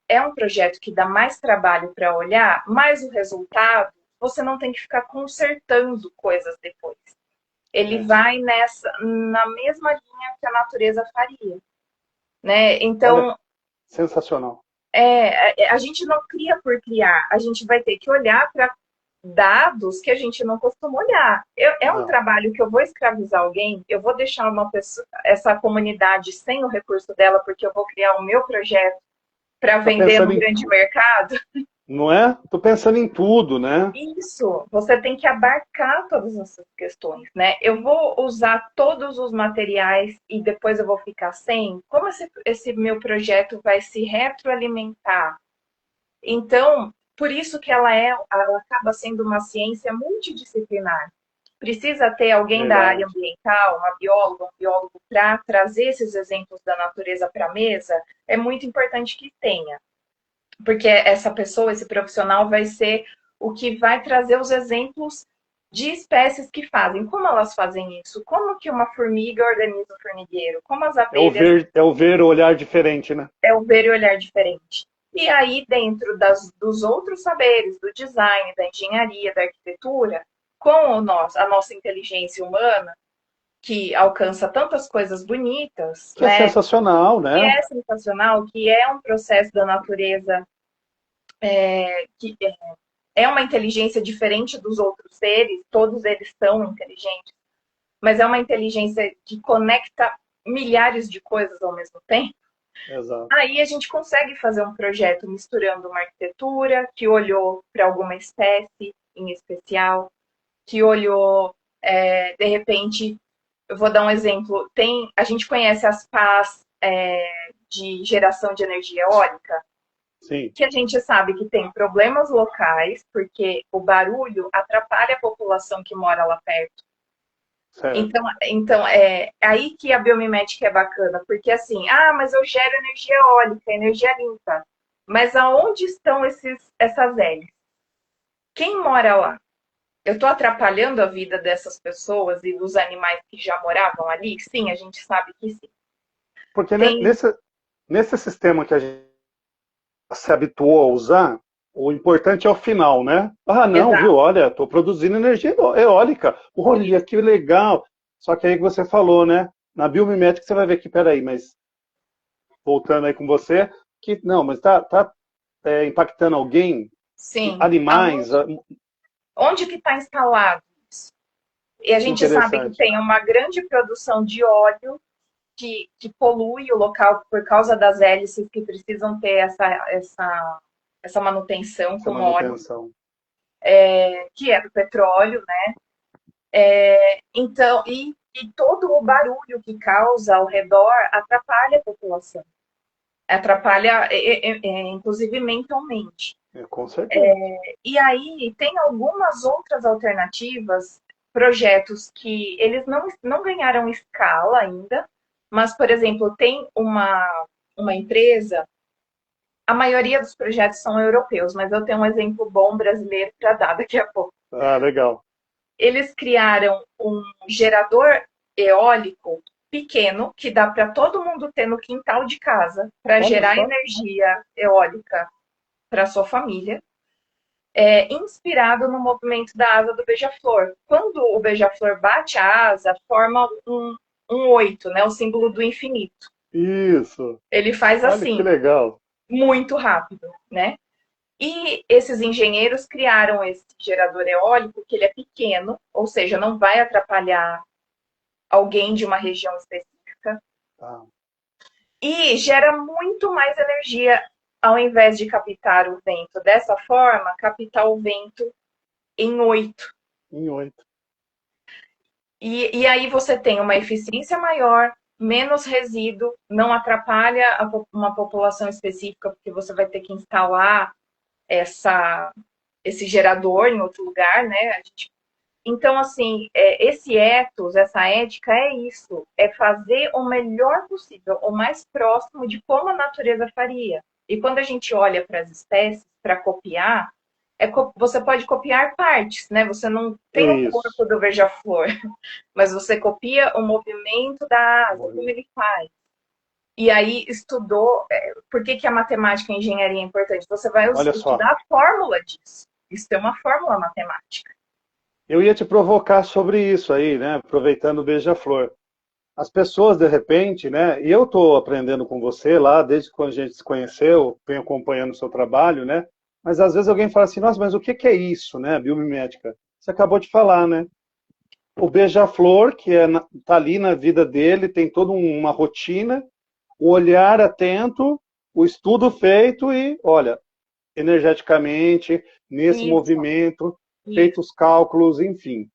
é um projeto que dá mais trabalho para olhar, mas o resultado, você não tem que ficar consertando coisas depois. Ele É. vai na mesma linha que a natureza faria, né? Olha, Então, sensacional. a gente não cria por criar, a gente vai ter que olhar para dados que a gente não costuma olhar. Um Não. trabalho que eu vou escravizar alguém, eu vou deixar uma pessoa, essa comunidade sem o recurso dela, porque eu vou criar o meu projeto para Tá vender pensando no em grande mercado. Não é? Tô pensando em tudo, né? Isso, você tem que abarcar todas essas questões, né? Eu vou usar todos os materiais e depois eu vou ficar sem? Como esse meu projeto vai se retroalimentar? Então, por isso que ela acaba sendo uma ciência multidisciplinar. Precisa ter alguém da área Verdade. ambiental, uma bióloga, um biólogo, para trazer esses exemplos da natureza para a mesa. É muito importante que tenha, porque essa pessoa, esse profissional, vai ser o que vai trazer os exemplos de espécies que fazem. Como elas fazem isso? Como que uma formiga organiza o formigueiro? Como as abelhas É o ver o olhar diferente, né? o ver e olhar diferente. E aí, dentro dos outros saberes, do design, da engenharia, da arquitetura, com a nossa inteligência humana, que alcança tantas coisas bonitas, Que é né? sensacional, Que né? é sensacional, que é um processo da natureza que é uma inteligência diferente dos outros seres, todos eles são inteligentes, mas é uma inteligência que conecta milhares de coisas ao mesmo tempo. Exato. Aí a gente consegue fazer um projeto misturando uma arquitetura que olhou para alguma espécie em especial, que olhou, de repente, eu vou dar um exemplo, a gente conhece as pás de geração de energia eólica, Sim, que a gente sabe que tem problemas locais, porque o barulho atrapalha a população que mora lá perto. certo. Então é aí que a biomimética é bacana, porque assim, mas eu gero energia eólica, energia limpa. Mas aonde estão essas hélices? Quem mora lá? Eu estou atrapalhando a vida dessas pessoas e dos animais que já moravam ali? Sim, a gente sabe que sim. Porque Tem, nesse sistema que a gente se habituou a usar, o importante é o final, né? Ah, não, viu? exato. Olha, estou produzindo energia eólica. Olha, que legal. Só que aí que você falou, né? Na biomimética você vai ver que, peraí, mas voltando aí com você, que não, mas impactando alguém, Sim. animais, Onde que está instalado isso? E a que gente sabe que interessante. tem uma grande produção de óleo que polui o local por causa das hélices que precisam ter essa manutenção Essa com óleo, manutenção. que é do petróleo, né? Então, e todo o barulho que causa ao redor atrapalha a população. Atrapalha, inclusive mentalmente. Com certeza. E aí tem algumas outras alternativas, projetos que eles não ganharam escala ainda, mas, por exemplo, tem uma empresa, a maioria dos projetos são europeus, mas eu tenho um exemplo bom brasileiro para dar daqui a pouco. Ah, legal. Eles criaram um gerador eólico pequeno, que dá para todo mundo ter no quintal de casa, para Olha gerar só. energia eólica para sua família, inspirado no movimento da asa do beija-flor. Quando o beija-flor bate a asa, forma um oito, né, o símbolo do infinito. Isso. Ele faz Olha que assim, legal. muito rápido, né? E esses engenheiros criaram esse gerador eólico, que ele é pequeno, ou seja, não vai atrapalhar alguém de uma região específica, Tá. e gera muito mais energia ao invés de captar o vento dessa forma, captar o vento em oito. Em 8. E aí você tem uma eficiência maior, menos resíduo, não atrapalha uma população específica, porque você vai ter que instalar esse gerador em outro lugar, né? Então, assim, esse ethos, essa ética é isso, é fazer o melhor possível, o mais próximo de como a natureza faria. E quando a gente olha para as espécies, para copiar, você pode copiar partes, né? Você não tem o corpo Isso. do beija-flor, mas você copia o movimento da asa, como ele faz. E aí estudou, por que, que a matemática e a engenharia é importante? Você vai Olha só. estudar a fórmula disso. Isso tem uma fórmula matemática. Eu ia te provocar sobre isso aí, né? Aproveitando o beija-flor. As pessoas, de repente, né? E eu estou aprendendo com você lá, desde quando a gente se conheceu, venho acompanhando o seu trabalho, né? Mas às vezes alguém fala assim, nossa, mas o que é isso, né? Biomimética. Você acabou de falar, né? O beija-flor, que tá ali na vida dele, tem toda uma rotina, o olhar atento, o estudo feito e, olha, energeticamente, nesse Isso, movimento, isso. feitos cálculos, enfim.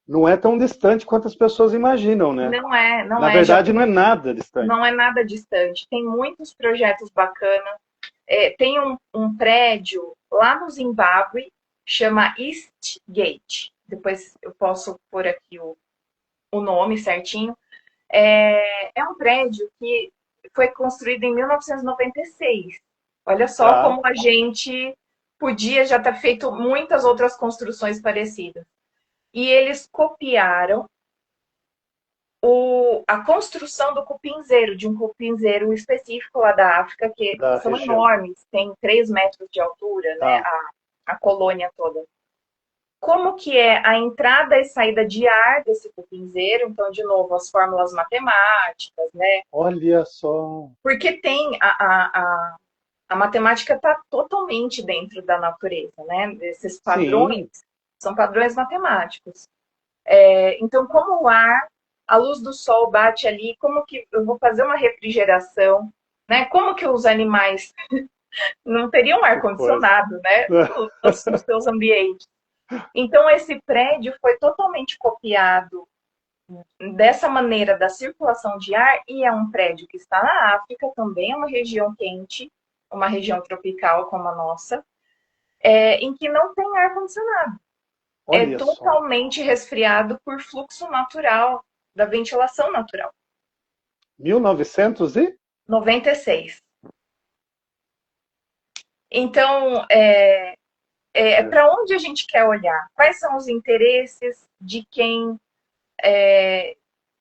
Não é tão distante quanto as pessoas imaginam, né? Não é, não Na é, já verdade, não é nada distante. não é nada distante. Tem muitos projetos bacanas. Tem um prédio lá no Zimbábue, chama Eastgate. Depois eu posso pôr aqui o nome certinho. É um prédio que foi construído em 1996. Olha só Tá? como a gente podia já ter feito muitas outras construções parecidas. E eles copiaram a construção do cupinzeiro, de um cupinzeiro específico lá da África, que Da são região. enormes, tem 3 metros de altura, né, Tá. a colônia toda. Como que é a entrada e saída de ar desse cupinzeiro? Então, de novo, as fórmulas matemáticas, né? Olha só. Porque tem a matemática está totalmente dentro da natureza, né? Esses padrões Sim, são padrões matemáticos. Então, como o ar, a luz do sol bate ali, como que eu vou fazer uma refrigeração, né? Como que os animais não teriam que coisa. ar-condicionado, né? Nos seus ambientes. Então, esse prédio foi totalmente copiado dessa maneira da circulação de ar e é um prédio que está na África, também é uma região quente, uma região tropical como a nossa, em que não tem ar-condicionado. É Olha só. totalmente resfriado por fluxo natural, da ventilação natural. 1900 e? 96. Então, É. para onde a gente quer olhar? Quais são os interesses de quem,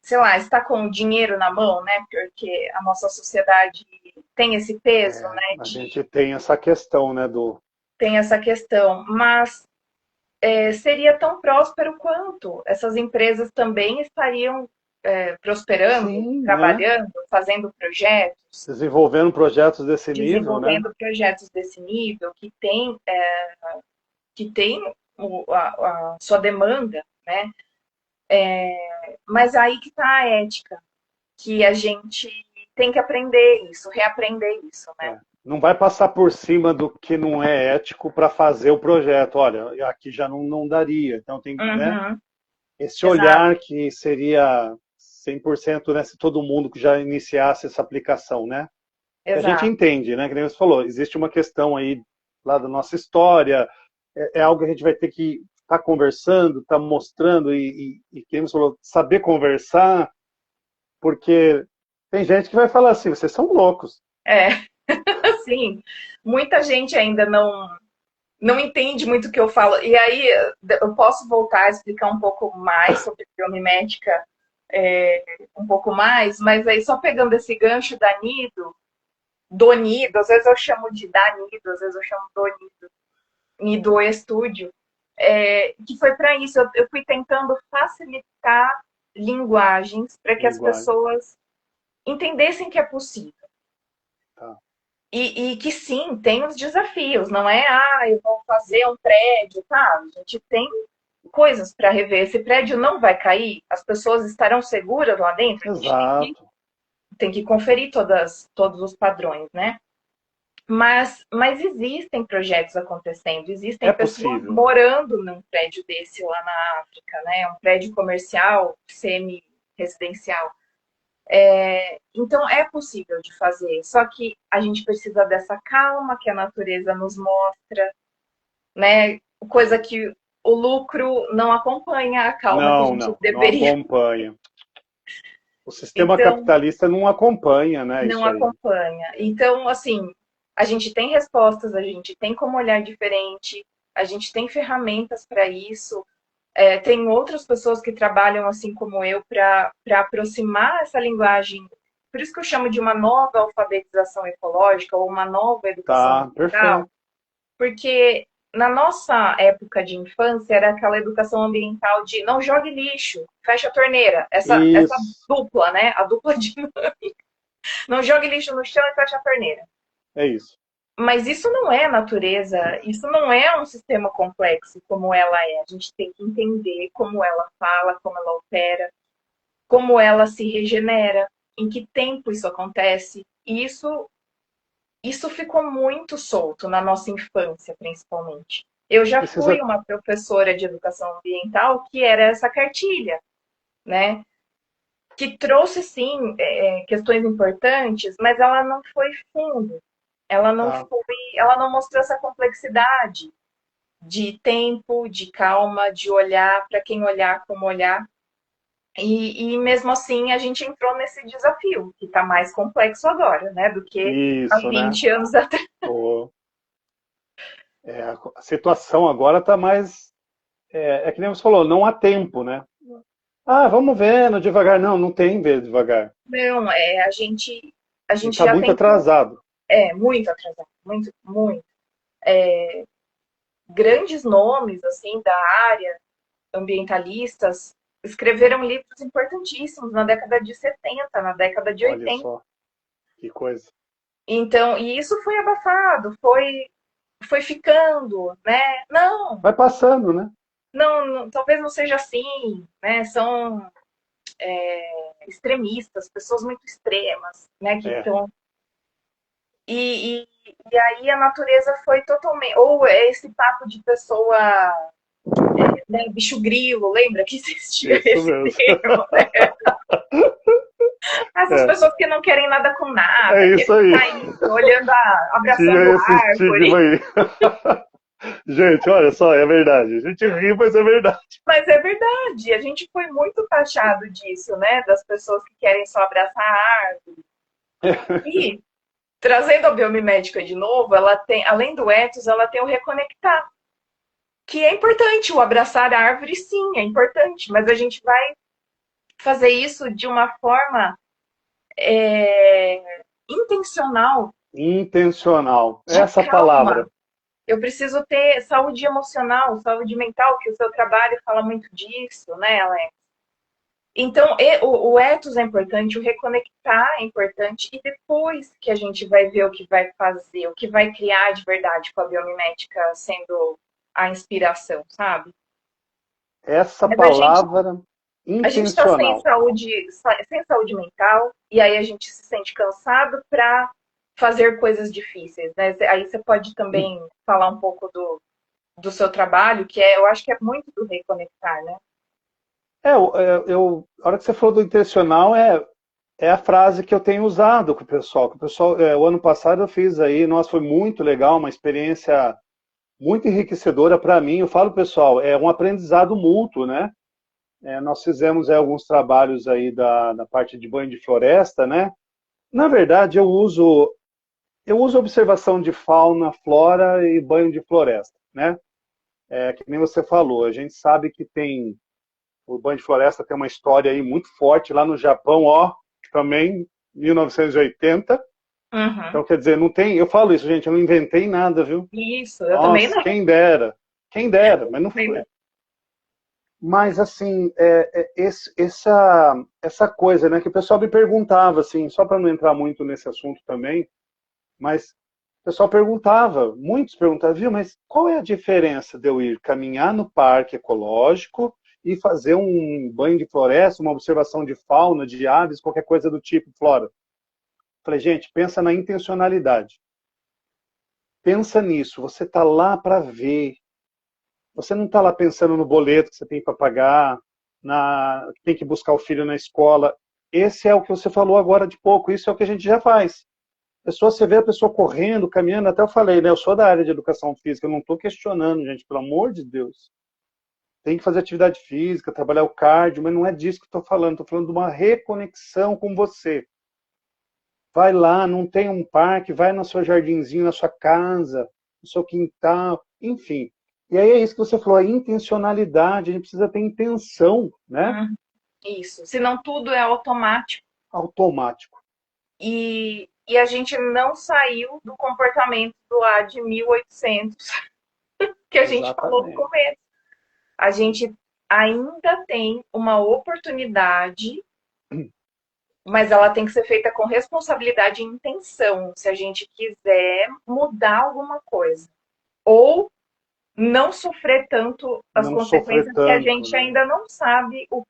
sei lá, está com o dinheiro na mão, né? Porque a nossa sociedade tem esse peso, né? A gente tem essa questão, né, do... Tem essa questão. Mas seria tão próspero quanto essas empresas também estariam prosperando, Sim, né? trabalhando, fazendo projetos, Desenvolvendo projetos desse nível, né? desenvolvendo projetos desse nível, que tem a sua demanda, né? Mas aí que está a ética, que a gente tem que aprender isso, reaprender isso, né? É. Não vai passar por cima do que não é ético para fazer o projeto. Olha, aqui já não daria. Então tem, né? Uhum, Esse exato. olhar que seria 100%, né, se todo mundo que já iniciasse essa aplicação, né? A gente exato. entende, né? Que nem você falou, existe uma questão aí lá da nossa história, é algo que a gente vai ter que estar conversando, estar mostrando e que você falou, saber conversar, porque tem gente que vai falar assim, vocês são loucos. É, assim, muita gente ainda não entende muito o que eu falo. E aí eu posso voltar a explicar um pouco mais sobre biomimética, um pouco mais, mas aí só pegando esse gancho da Nido, do Nido, às vezes eu chamo de da Nido, às vezes eu chamo do Nido, Nido Estúdio, que foi para isso. Eu fui tentando facilitar linguagens para que as Linguagem. pessoas entendessem que é possível. Tá. E que sim, tem os desafios, não é, eu vou fazer um prédio, tá? A gente tem coisas para rever. Esse prédio não vai cair, as pessoas estarão seguras lá dentro, a gente Exato. tem que conferir todos os padrões, né? Mas existem projetos acontecendo, É existem pessoas possível. morando num prédio desse lá na África, né? Um prédio comercial, semi-residencial. Então é possível de fazer, só que a gente precisa dessa calma que a natureza nos mostra, né? Coisa que o lucro não acompanha a calma que a Não, gente não, não deveria. acompanha. O sistema Então, capitalista não acompanha, né, não isso aí. acompanha. Então, assim, a gente tem respostas, a gente tem como olhar diferente, a gente tem ferramentas para isso. Tem outras pessoas que trabalham assim como eu para aproximar essa linguagem. Por isso que eu chamo de uma nova alfabetização ecológica ou uma nova educação Tá, ambiental, perfeito. porque na nossa época de infância era aquela educação ambiental de não jogue lixo, fecha a torneira, essa Isso, dupla, né? A dupla de não jogue lixo no chão e fecha a torneira. é isso. Mas isso não é natureza, isso não é um sistema complexo como ela é. A gente tem que entender como ela fala, como ela opera, como ela se regenera, em que tempo isso acontece. E isso ficou muito solto na nossa infância, principalmente. Eu já fui Precisa. uma professora de educação ambiental que era essa cartilha, né? Que trouxe, sim, questões importantes, mas ela não foi fundo. Tá. Ela não mostrou essa complexidade de tempo, de calma, de olhar para quem olhar, como olhar. E mesmo assim a gente entrou nesse desafio, que está mais complexo agora, né, do que há Isso, né? 20 anos atrás. O, a situação agora está mais. É que nem você falou, não há tempo, né? Ah, vamos vendo devagar. Não, não tem ver devagar. Não, a A gente gente está já muito tentou, atrasado. muito atrasado, muito, muito. Grandes nomes, assim, da área, ambientalistas, escreveram livros importantíssimos na década de 70, na década de Olha 80. só, que coisa. Então, e isso foi abafado, foi ficando, né? Não, Vai passando, né? talvez não seja assim, né? São extremistas, pessoas muito extremas, né? Que É. estão e aí a natureza foi totalmente ou esse papo de pessoa, né, bicho grilo, lembra que existia Isso esse mesmo. termo? Essas É, pessoas que não querem nada com é nada, isso querem aí. ficar aí olhando, abraçando Tinha esse estigma árvore. aí. Gente, olha só, é verdade. A gente ri, mas é verdade. Mas é verdade, a gente foi muito taxado disso, né? Das pessoas que querem só abraçar a árvore. E, trazendo a biomimética de novo, ela tem, além do ethos, ela tem o reconectar, que é importante. O abraçar a árvore, sim, é importante, mas a gente vai fazer isso de uma forma intencional, Intencional. de Essa calma. palavra. Eu preciso ter saúde emocional, saúde mental, que o seu trabalho fala muito disso, né, Alex? Então, o ethos é importante, o reconectar é importante, e depois que a gente vai ver o que vai fazer, o que vai criar de verdade com a biomimética sendo a inspiração, sabe? Essa Mas palavra a gente está intencional. sem saúde mental, e aí a gente se sente cansado para fazer coisas difíceis, né? Aí você pode também falar um pouco do seu trabalho, que eu acho que é muito do reconectar, né? A hora que você falou do intencional, É a frase que eu tenho usado com o pessoal. O ano passado eu fiz aí, nossa, foi muito legal, uma experiência muito enriquecedora para mim. Eu falo, pessoal, é um aprendizado mútuo, né? Nós fizemos alguns trabalhos aí da parte de banho de floresta, né? Na verdade, eu uso observação de fauna, flora e banho de floresta, né? Que nem você falou, a gente sabe que o banho de floresta tem uma história aí muito forte lá no Japão, ó, também 1980. Uhum. Então, quer dizer, não tem, eu falo isso, gente, eu não inventei nada, viu? Isso, eu também Nossa, não. quem dera, mas não foi. Mas, assim, essa coisa, né, que o pessoal me perguntava, assim, só para não entrar muito nesse assunto também, mas o pessoal perguntava, muitos perguntavam, viu, mas qual é a diferença de eu ir caminhar no parque ecológico e fazer um banho de floresta, uma observação de fauna, de aves, qualquer coisa do tipo, flora? Falei, gente, pensa na intencionalidade. Pensa nisso, você está lá para ver. Você não está lá pensando no boleto que você tem para pagar, que tem que buscar o filho na escola. Esse é o que você falou agora de pouco, isso é o que a gente já faz. Você vê a pessoa correndo, caminhando, até eu falei, né? Eu sou da área de educação física, eu não estou questionando, gente, pelo amor de Deus. Tem que fazer atividade física, trabalhar o cardio, mas não é disso que estou falando. Estou falando de uma reconexão com você. Vai lá, não tem um parque, vai no seu jardinzinho, na sua casa, no seu quintal, enfim. E aí é isso que você falou, a intencionalidade, a gente precisa ter intenção, né? Isso. Senão tudo é automático. Automático. E a gente não saiu do comportamento do lá de 1800, que a gente falou no Exatamente. começo. A gente ainda tem uma oportunidade, mas ela tem que ser feita com responsabilidade e intenção, se a gente quiser mudar alguma coisa. Ou não sofrer tanto as Não sofrer consequências que a tanto, gente né? ainda não sabe o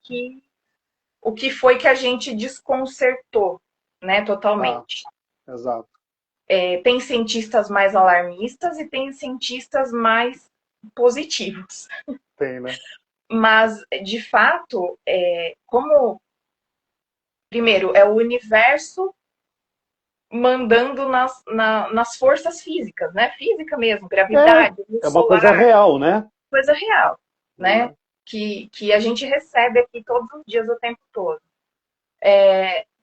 que foi que a gente desconcertou, né, Tá, totalmente. exato. Tem cientistas mais alarmistas e tem cientistas mais positivos. Tem, né? Mas, de fato, primeiro, é o universo mandando nas forças físicas, né? Física mesmo, gravidade, luz É uma coisa solar, real, né? coisa real, né? É. Que a gente recebe aqui todos os dias, o tempo todo.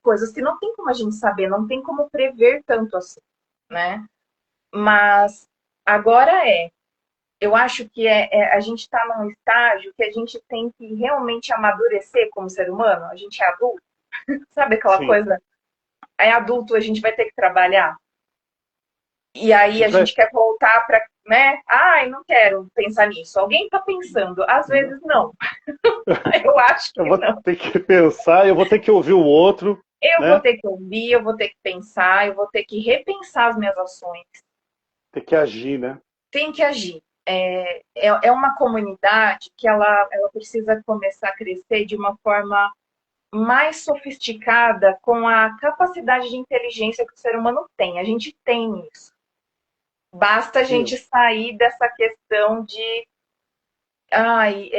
Coisas que não tem como a gente saber, não tem como prever tanto assim, né? Mas agora eu acho que a gente está num estágio que a gente tem que realmente amadurecer como ser humano. A gente é adulto, sabe aquela Sim. coisa? É adulto, a gente vai ter que trabalhar. E A aí a gente vai. gente quer voltar para, né? Ai, não quero pensar nisso. Alguém está pensando, às vezes não. Eu acho Eu que vou não. ter que pensar, eu vou ter que ouvir o outro, Eu vou né? ter que ouvir, eu vou ter que pensar, eu vou ter que repensar as minhas ações. Ter que agir, né? Tem que agir. É uma comunidade que ela precisa começar a crescer de uma forma mais sofisticada com a capacidade de inteligência que o ser humano tem. A gente tem isso. Basta a gente Isso. sair dessa questão de ai,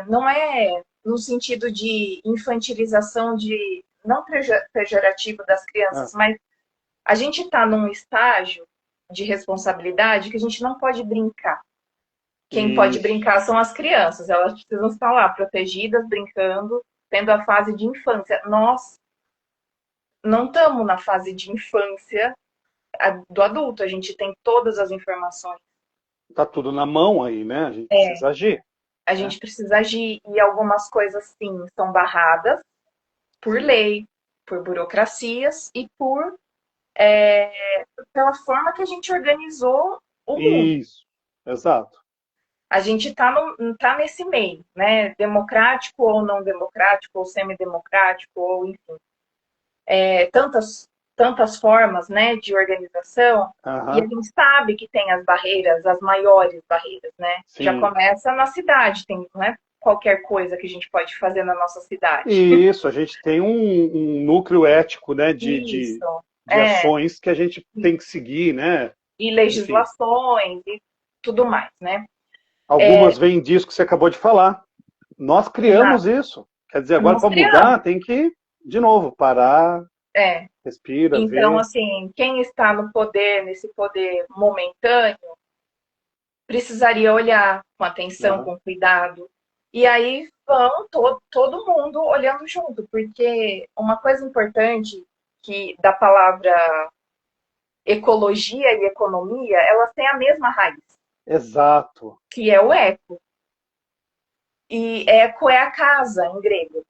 não é no sentido de infantilização de não pejorativo das Ah, crianças, mas a gente está num estágio de responsabilidade que a gente não pode brincar. Quem pode isso. brincar são as crianças, elas precisam estar lá protegidas, brincando, tendo a fase de infância. Nós não estamos na fase de infância do adulto, a gente tem todas as informações. Tá tudo na mão aí, né? A gente precisa agir, A né? gente precisa agir e algumas coisas, sim, são barradas por Sim. lei, por burocracias e pela forma que a gente organizou o mundo. Isso. Exato. A gente tá nesse meio, né? Democrático ou não democrático, ou semidemocrático, ou enfim. Tantas formas, né, de organização, e a Aham. gente sabe que tem as barreiras, as maiores barreiras, né? Já Sim. começa na cidade, não é qualquer coisa que a gente pode fazer na nossa cidade. Isso, a gente tem um núcleo ético, né, Isso. de ações que a gente tem que seguir, né? E Enfim, legislações e tudo mais, né? algumas vêm disso que você acabou de falar. Nós criamos Exato. isso. Quer dizer, agora Nós para criamos. mudar tem que. de novo, parar, É. respira, Então, vê. assim, quem está no poder, nesse poder momentâneo, precisaria olhar com atenção, Aham. com cuidado. E aí vão todo mundo olhando junto, porque uma coisa importante que da palavra ecologia e economia, elas têm a mesma raiz, Exato. que é o eco. E eco é a casa em grego.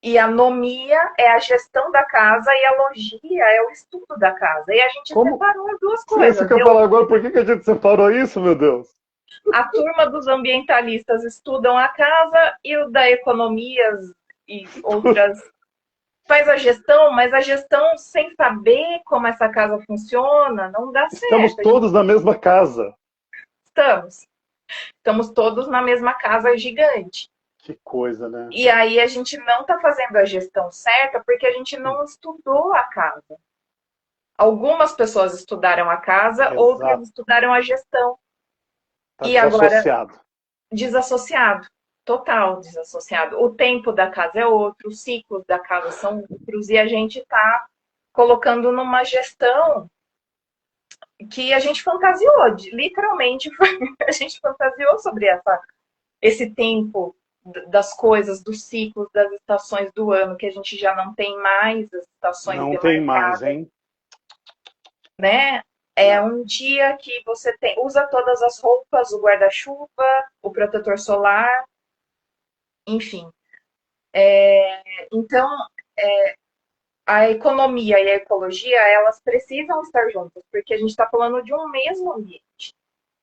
E a nomia é a gestão da casa e a logia é o estudo da casa. E a gente Como? separou as duas Se isso coisas. que eu falar agora, por que a gente separou isso, meu Deus? A turma dos ambientalistas estudam a casa e o da economias e outras faz a gestão, mas a gestão sem saber como essa casa funciona não dá Estamos certo. A gente todos na mesma casa. estamos, estamos todos na mesma casa gigante. Que coisa, né? E aí a gente não está fazendo a gestão certa porque a gente não estudou a casa. Algumas pessoas estudaram a casa, outras Exato. estudaram a gestão. Está E agora desassociado. desassociado, total desassociado. O tempo da casa é outro, os ciclos da casa são outros, e a gente está colocando numa gestão que a gente fantasiou, literalmente a gente fantasiou sobre esse tempo das coisas, dos ciclos, das estações do ano, que a gente já não tem mais as estações Não tem mais, demarcadas, hein? né? É Não. um dia que você usa todas as roupas, o guarda-chuva, o protetor solar, enfim. Então, a economia e a ecologia, elas precisam estar juntas, porque a gente está falando de um mesmo ambiente.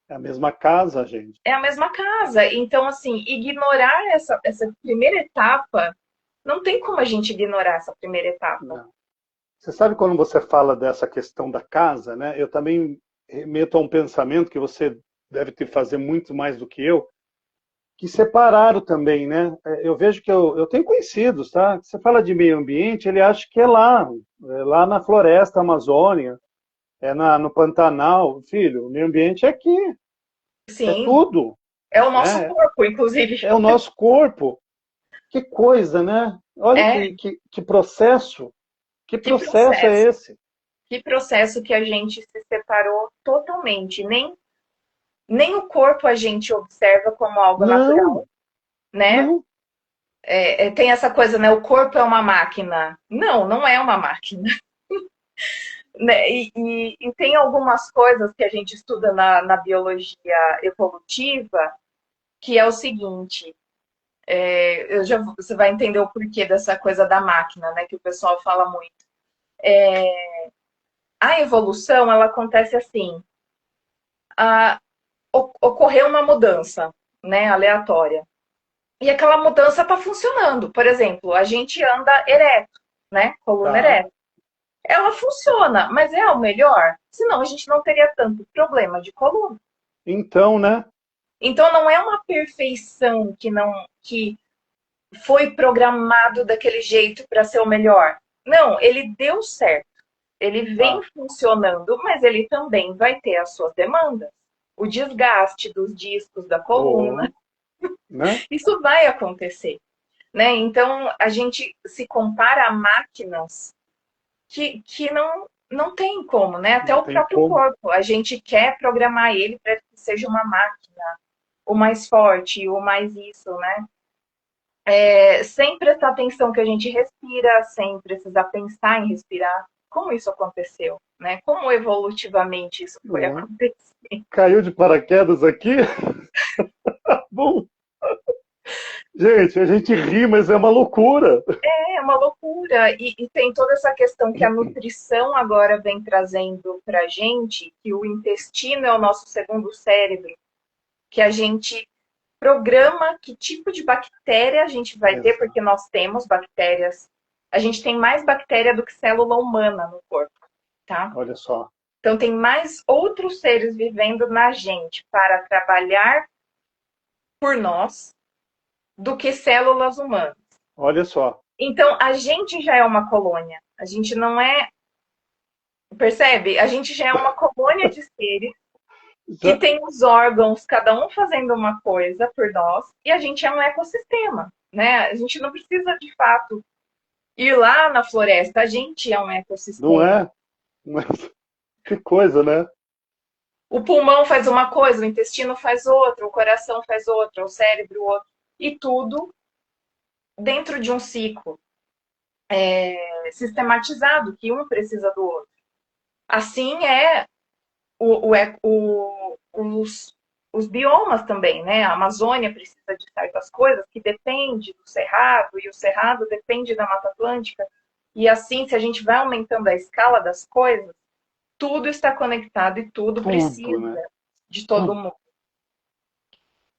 É a mesma casa, gente. É a mesma casa. Então, assim, ignorar essa primeira etapa, não tem como a gente ignorar essa primeira etapa. Não. Você sabe quando você fala dessa questão da casa, né? Eu também remeto a um pensamento que você deve ter fazer muito mais do que eu, que separaram também, né? Eu vejo que eu tenho conhecidos, tá? Você fala de meio ambiente, ele acha que é lá na floresta amazônica, no Pantanal. Filho, o meio ambiente é aqui, é Sim, tudo, é o nosso né? corpo, inclusive. É o nosso corpo. Que coisa, né? Olha É, que processo, que que processo é processo. esse? Que processo que a gente se separou totalmente. Nem o corpo a gente observa como algo Não, natural, né? não, Tem essa coisa, né? O corpo é uma máquina. Não, não é uma máquina. Né? E tem algumas coisas que a gente estuda na biologia evolutiva, que é o seguinte, você vai entender o porquê dessa coisa da máquina, né? Que o pessoal fala muito. A evolução, ela acontece assim, a, ocorreu uma mudança, né? Aleatória. E aquela mudança está funcionando. Por exemplo, a gente anda ereto, né? Coluna tá. ereta. Ela funciona, mas é o melhor? Senão a gente não teria tanto problema de coluna. Então, né? Então não é uma perfeição que foi programado daquele jeito para ser o melhor. Não, ele deu certo. Ele vem Tá. funcionando, mas ele também vai ter as suas demandas. O desgaste dos discos da coluna, Oh, né? isso vai acontecer, né? Então a gente se compara a máquinas que não tem como, né? Até Não o tem próprio como. corpo. A gente quer programar ele para que seja uma máquina, o mais forte, o mais isso, né? Sem prestar atenção que a gente respira, sem precisar pensar em respirar. Como isso aconteceu, né? Como evolutivamente isso foi Né? acontecer. Caiu de paraquedas aqui? Bom, gente, a gente ri, mas é uma loucura. É uma loucura. E tem toda essa questão que a nutrição agora vem trazendo para a gente, que o intestino é o nosso segundo cérebro, que a gente programa que tipo de bactéria a gente vai ter, porque Exato. nós temos bactérias. A gente tem mais bactéria do que célula humana no corpo, tá? Olha só. Então tem mais outros seres vivendo na gente para trabalhar por nós do que células humanas. Olha só. Então a gente já é uma colônia. A gente não é, percebe? A gente já é uma colônia de seres que Já, tem os órgãos, cada um fazendo uma coisa por nós, e a gente é um ecossistema, né? A gente não precisa de fato E lá na floresta, a gente é um Não ecossistema. é? Mas que coisa, né? O pulmão faz uma coisa, o intestino faz outra, o coração faz outra, o cérebro outra. E tudo dentro de um ciclo sistematizado, que um precisa do outro. Assim é os biomas também, né? A Amazônia precisa de certas coisas que depende do cerrado, e o cerrado depende da Mata Atlântica. E assim, se a gente vai aumentando a escala das coisas, tudo está conectado e tudo Tudo, precisa né? de todo mundo.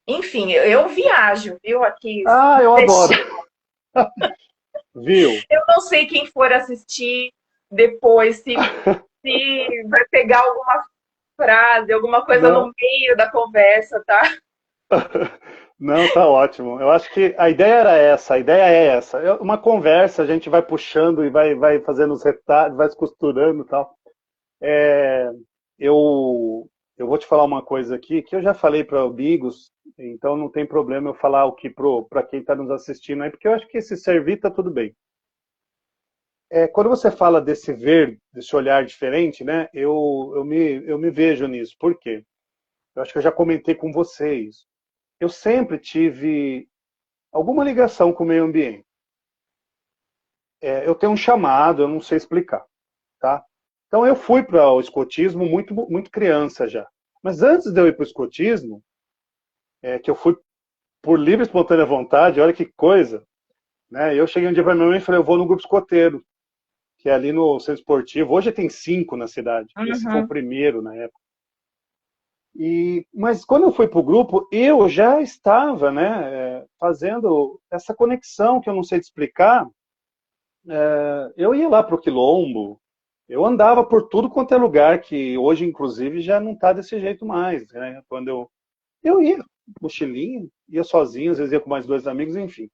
Enfim, eu viajo, viu? Aqui. Ah, eu adoro. Viu? Eu não sei quem for assistir depois, se vai pegar alguma frase, alguma coisa Não, no meio da conversa, tá? não, tá ótimo. Eu acho que a ideia era essa, a ideia é essa. É uma conversa, a gente vai puxando e vai fazendo os retalhos, vai se costurando e tal. É, eu, eu vou te falar uma coisa aqui que eu já falei para amigos, então não tem problema eu falar o que para quem está nos assistindo aí, porque eu acho que se servir tá tudo bem. Quando você fala desse ver, desse olhar diferente, né? Eu me vejo nisso. Por quê? Eu acho que eu já comentei com vocês. Eu sempre tive alguma ligação com o meio ambiente. Eu tenho um chamado, eu não sei explicar, tá? Então eu fui para o escotismo muito, muito criança já. Mas antes de eu ir para o escotismo, que eu fui por livre e espontânea vontade, olha que coisa, né? Eu cheguei um dia para minha mãe e falei, eu vou no grupo escoteiro, que é ali no centro esportivo. Hoje tem 5 na cidade. Esse foi o Uhum. primeiro na época. Mas quando eu fui para o grupo, eu já estava, né, fazendo essa conexão que eu não sei te explicar. Eu ia lá para o Quilombo, eu andava por tudo quanto é lugar, que hoje, inclusive, já não está desse jeito mais. Né? Quando eu ia, mochilinho, ia sozinho, às vezes ia com mais 2 amigos, enfim.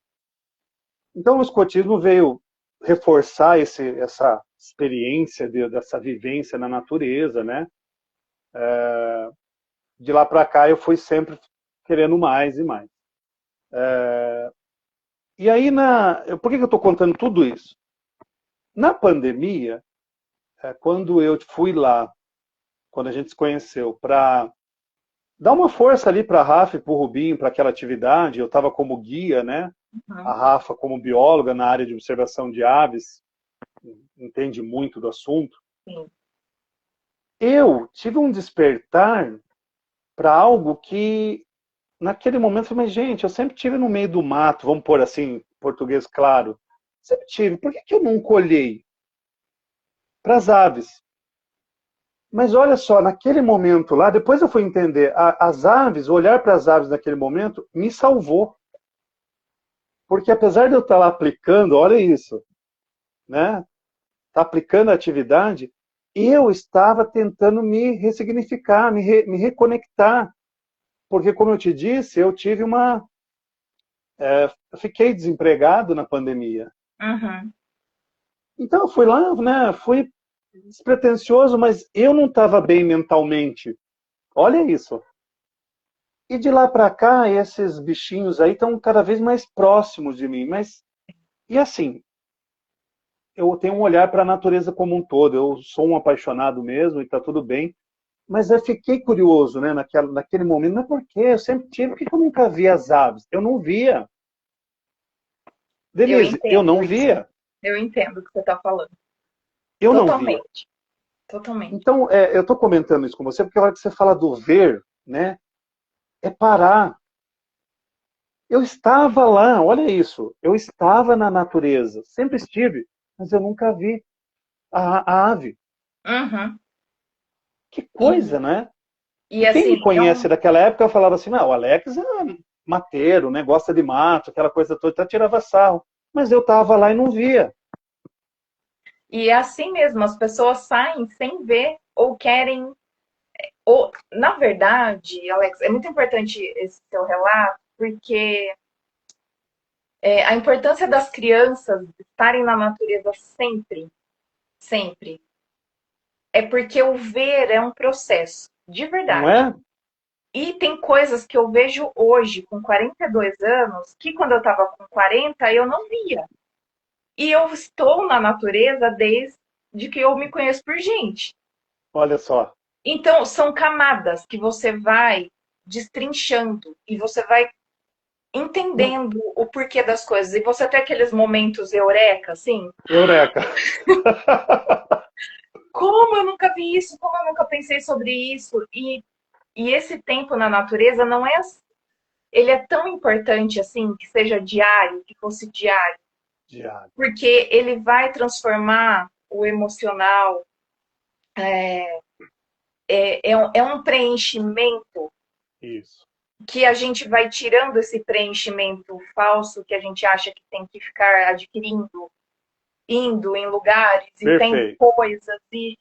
Então o escotismo veio reforçar essa experiência, dessa vivência na natureza, né? De lá para cá eu fui sempre querendo mais e mais. E aí, por que eu estou contando tudo isso? Na pandemia, quando eu fui lá, quando a gente se conheceu, para dar uma força ali para a Rafa e para o Rubinho, para aquela atividade, eu estava como guia, né? A Uhum. Rafa como bióloga na área de observação de aves, entende muito do assunto. Sim. Eu tive um despertar para algo que, naquele momento, eu falei, mas gente, eu sempre tive no meio do mato, vamos pôr assim, português claro. Sempre tive. Por que eu não colhei para as aves? Mas olha só, naquele momento lá, depois eu fui entender, as aves, olhar para as aves naquele momento, me salvou. Porque apesar de eu estar lá aplicando, olha isso, né? Tá aplicando a atividade, eu estava tentando me ressignificar, me reconectar. Porque, como eu te disse, eu tive eu fiquei desempregado na pandemia. Uhum. Então eu fui lá, né? Fui despretensioso, mas eu não estava bem mentalmente. Olha isso. E de lá para cá, esses bichinhos aí estão cada vez mais próximos de mim. Mas, e assim, eu tenho um olhar para a natureza como um todo. Eu sou um apaixonado mesmo e está tudo bem. Mas eu fiquei curioso, né, naquele momento. Mas por quê? Eu sempre tive. Por que eu nunca vi as aves? Eu não via. Eu Denise, eu entendo não isso. via. Eu entendo o que você está falando. Eu não via. Totalmente. Totalmente. Então, eu estou comentando isso com você porque a hora que você fala do ver, né, é parar. Eu estava lá, olha isso. Eu estava na natureza, sempre estive, mas eu nunca vi a ave. Uhum. Que E, coisa, né? e E quem me assim, conhece daquela época falava assim, não, o Alex é mateiro, né? Gosta de mato, aquela coisa toda, até tirava sarro. Mas eu estava lá e não via. e é assim mesmo, as pessoas saem sem ver ou querem. Ou, na verdade, Alex, é muito importante esse seu relato, porque a importância das crianças estarem na natureza sempre, sempre, é porque o ver é um processo, de Não verdade. é? E tem coisas que eu vejo hoje, com 42 anos, que quando eu estava com 40 eu não via. E eu estou na natureza desde que eu me conheço por gente. Olha só. Então, são camadas que você vai destrinchando e você vai entendendo o porquê das coisas. E você tem aqueles momentos eureka, assim, Eureka. como eu nunca vi isso, como eu nunca pensei sobre isso. E esse tempo na natureza não é, ele é tão importante assim, que seja diário, que fosse diário, Diário. porque ele vai transformar o emocional, é um preenchimento Isso. que a gente vai tirando esse preenchimento falso que a gente acha que tem que ficar adquirindo, indo em lugares e tendo Perfeito. coisas, e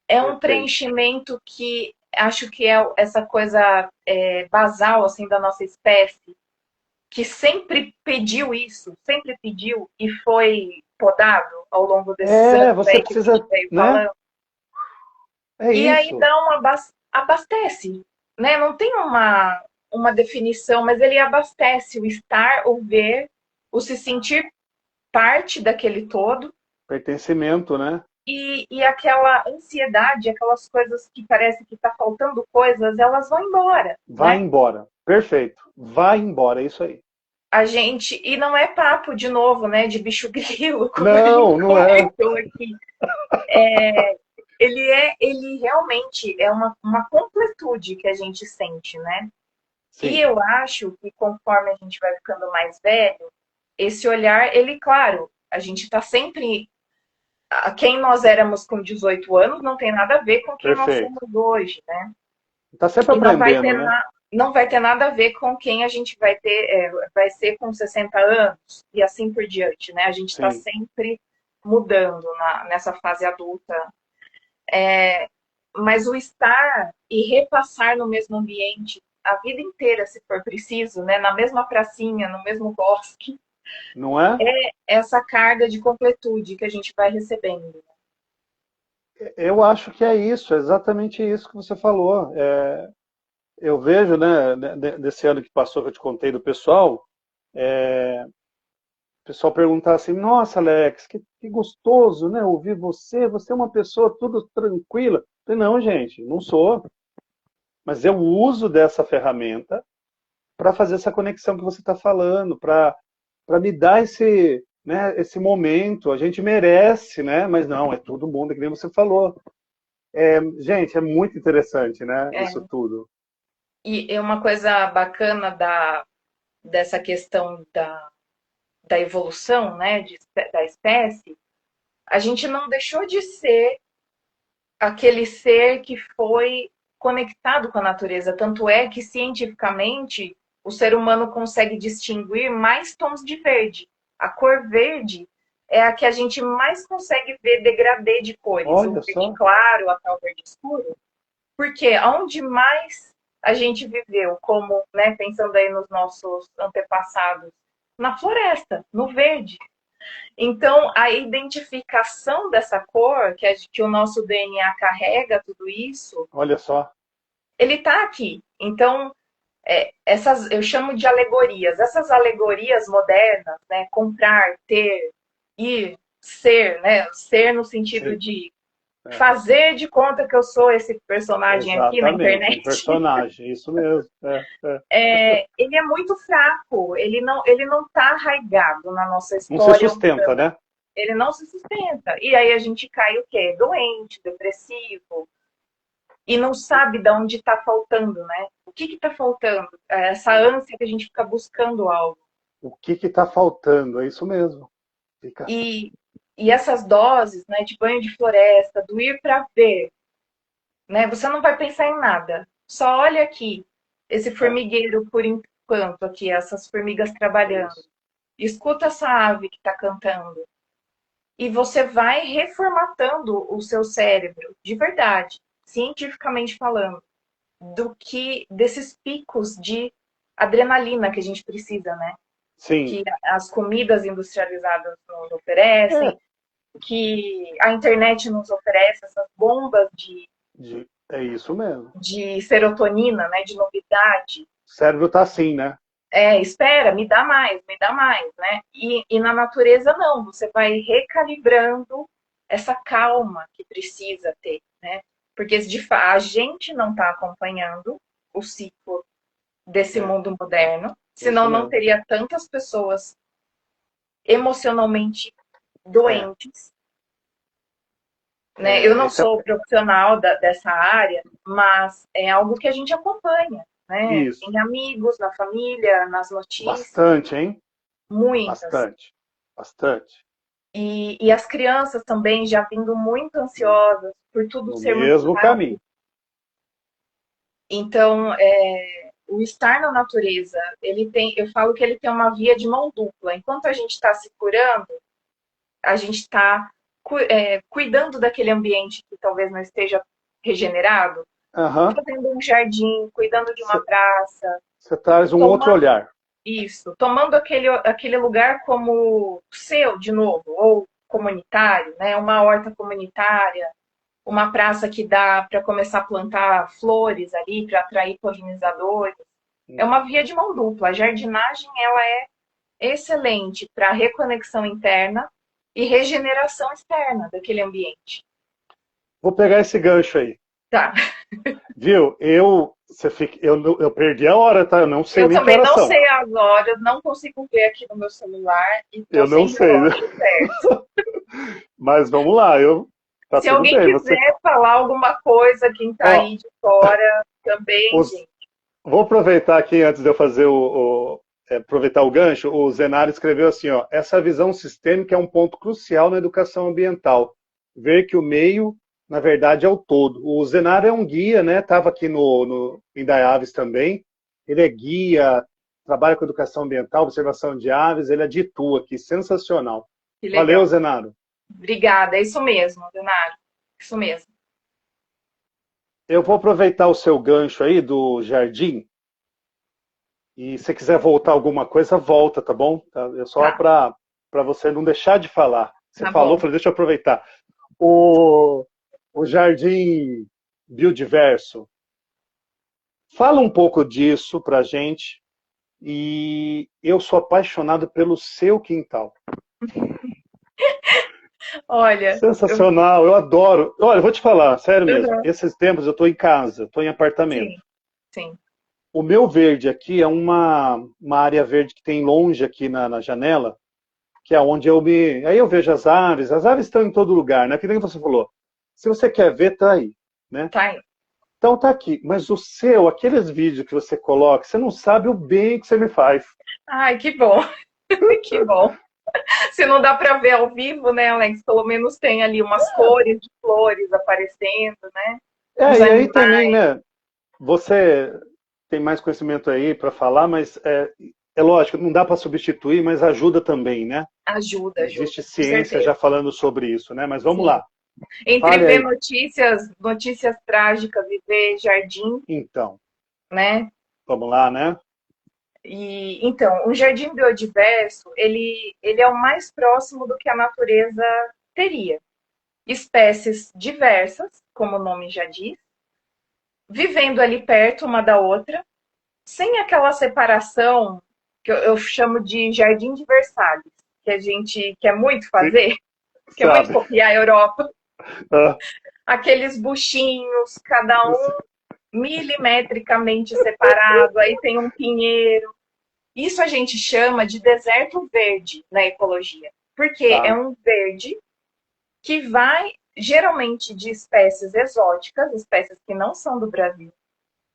é um Perfeito. preenchimento que acho que é essa coisa basal assim da nossa espécie, que sempre pediu isso, sempre pediu e foi podado ao longo desses anos Você aí que a gente precisa, veio né? falando. É E aí isso. dá abastece, né? Não tem uma definição, mas ele abastece o estar, o ver, o se sentir parte daquele todo Pertencimento, né? e aquela ansiedade, aquelas coisas que parece que está faltando coisas, elas vão embora, Vai né? embora. Perfeito. Vai embora, é isso aí. A gente, e não é papo de novo, né, de bicho grilo, como a gente Não, não é. comentou aqui. Ele realmente é uma completude que a gente sente, né? E Sim, eu acho que conforme a gente vai ficando mais velho, esse olhar, ele, claro, a gente está sempre. Quem nós éramos com 18 anos não tem nada a ver com quem nós perfeito. somos hoje, né? Está sempre E aprendendo, né? não vai ter nada a ver com quem a gente vai ter, vai ser com 60 anos e assim por diante, né? A gente está Sim. sempre mudando nessa fase adulta. Mas o estar e repassar no mesmo ambiente a vida inteira, se for preciso, né? Na mesma pracinha, no mesmo bosque, Não é? essa carga de completude que a gente vai recebendo. Eu acho que é isso, é exatamente isso que você falou. Eu vejo, né, desse ano que passou que eu te contei do pessoal, o pessoal perguntar assim, nossa, Alex, que gostoso, né, ouvir você, você é uma pessoa tudo tranquila. Eu falei, não, gente, não sou, mas eu uso dessa ferramenta para fazer essa conexão que você está falando, para me dar esse, né, esse momento. A gente merece, né? Mas não, é todo mundo, que nem você falou. Gente, é muito interessante, né? Isso É. tudo. E é uma coisa bacana dessa questão da evolução, né, da espécie, a gente não deixou de ser aquele ser que foi conectado com a natureza. Tanto é que, cientificamente, o ser humano consegue distinguir mais tons de verde. A cor verde é a que a gente mais consegue ver degradê de cores, o Olha verde só. claro até o verde escuro, porque onde mais a gente viveu, como, né, pensando aí nos nossos antepassados, na floresta, no verde. Então, a identificação dessa cor, que o nosso DNA carrega, tudo isso, Olha só. ele está aqui. Então, essas eu chamo de alegorias. Essas alegorias modernas, né, comprar, ter, ir, ser, né, ser no sentido Sim, de é. fazer de conta que eu sou esse personagem aqui na Exatamente, um internet, personagem, isso mesmo. ele é muito fraco, ele não está arraigado na nossa Não se história sustenta, humana, né? ele não se sustenta. E aí a gente cai o quê? Doente, depressivo, e não sabe de onde está faltando, né? O que está faltando? Essa ânsia que a gente fica buscando algo. O que está faltando? É isso mesmo. Fica. E, e essas doses, né, de banho de floresta, do ir para ver, né? Você não vai pensar em nada. Só olha aqui, esse É, formigueiro por enquanto aqui, essas formigas é trabalhando. isso. Escuta essa ave que está cantando. E você vai reformatando o seu cérebro, de verdade, cientificamente falando, do que desses picos de adrenalina que a gente precisa, né? Sim. Que as comidas industrializadas nos É, oferecem, que a internet nos oferece, essas bombas é isso mesmo. de serotonina, né? De novidade. O cérebro está assim, né? espera, me dá mais, né? E na natureza não, você vai recalibrando essa calma que precisa ter, né? Porque a gente não está acompanhando o ciclo desse É, mundo moderno, isso senão não mesmo. teria tantas pessoas emocionalmente É, doentes, né? Eu não esse é, sou profissional dessa área, mas é algo que a gente acompanha, né? isso. Em amigos, na família, nas notícias, Bastante, hein? muitas. Bastante. Bastante. E as crianças também já vindo muito No, ansiosas por tudo no ser muito mesmo rápido. caminho. Então, o estar na natureza, eu falo que ele tem uma via de mão dupla. Enquanto a gente está se curando, a gente está cuidando daquele ambiente que talvez não esteja regenerado, Aham. fazendo um jardim, cuidando de uma praça, Você traz um outro tomando olhar. isso, tomando aquele lugar como seu de novo, ou comunitário, né? Uma horta comunitária, uma praça que dá para começar a plantar flores ali para atrair polinizadores. É uma Uhum. via de mão dupla. A jardinagem ela é excelente para reconexão interna e regeneração externa daquele ambiente. Vou pegar esse gancho aí. Tá. Viu? Eu perdi a hora, tá? Eu não sei Eu nem que também horas não são. sei agora, eu não consigo ver aqui no meu celular e tô Eu não sem sei, né? relógio certo. Mas vamos lá. Tá Se tudo alguém bem. Você, quiser falar alguma coisa, quem tá ó, aí de fora também, os, gente. vou aproveitar aqui antes de eu fazer aproveitar o gancho. O Zenário escreveu assim, ó: essa visão sistêmica é um ponto crucial na educação ambiental. Ver que o meio, na verdade, é o todo. O Zenário é um guia, né? Estava aqui no Indaiaves também. Ele é guia, trabalha com educação ambiental, observação de aves. Ele é de Itu aqui, sensacional. Que Valeu, legal. Zenário. Obrigada, é isso mesmo, Leonardo. Isso mesmo. Eu vou aproveitar o seu gancho aí do jardim. E se quiser voltar alguma coisa, volta, tá bom? Tá? É só Tá, para você não deixar de falar. Você tá falou, bom. falei, deixa eu aproveitar. O, o jardim biodiverso. Fala um pouco disso pra gente. E eu sou apaixonado pelo seu quintal. Olha, Sensacional, eu adoro. Olha, eu vou te falar, sério mesmo. uhum, Esses tempos eu estou em casa, estou em apartamento. sim, sim. O meu verde aqui é uma área verde que tem longe aqui na janela, que é onde eu me. Aí eu vejo as aves estão em todo lugar, né? Que nem você falou. Se você quer ver, tá aí, né? Tá aí. Então tá aqui. Mas o seu, aqueles vídeos que você coloca, você não sabe o bem que você me faz. Ai, que bom, que bom. Se não dá para ver ao vivo, né, Alex? Pelo menos tem ali umas cores de flores aparecendo, né? Uns E aí também, animais. né? Você tem mais conhecimento aí para falar, mas é lógico, não dá para substituir, mas ajuda também, né? Ajuda, ajuda, Existe com ciência já certeza. falando sobre isso, né? Mas vamos Sim. lá. Entre Fale ver aí. notícias trágicas e ver jardim, Então, né? vamos lá, né? E então, um jardim biodiverso, ele é o mais próximo do que a natureza teria. Espécies diversas, como o nome já diz, vivendo ali perto uma da outra, sem aquela separação que eu chamo de jardim de Versalhes, que a gente quer muito Sim, fazer, quer muito sabe? copiar a Europa. Ah, Aqueles buchinhos, cada um milimetricamente separado, aí tem um pinheiro. Isso a gente chama de deserto verde na ecologia, porque é tá. um verde que vai geralmente de espécies exóticas, espécies que não são do Brasil,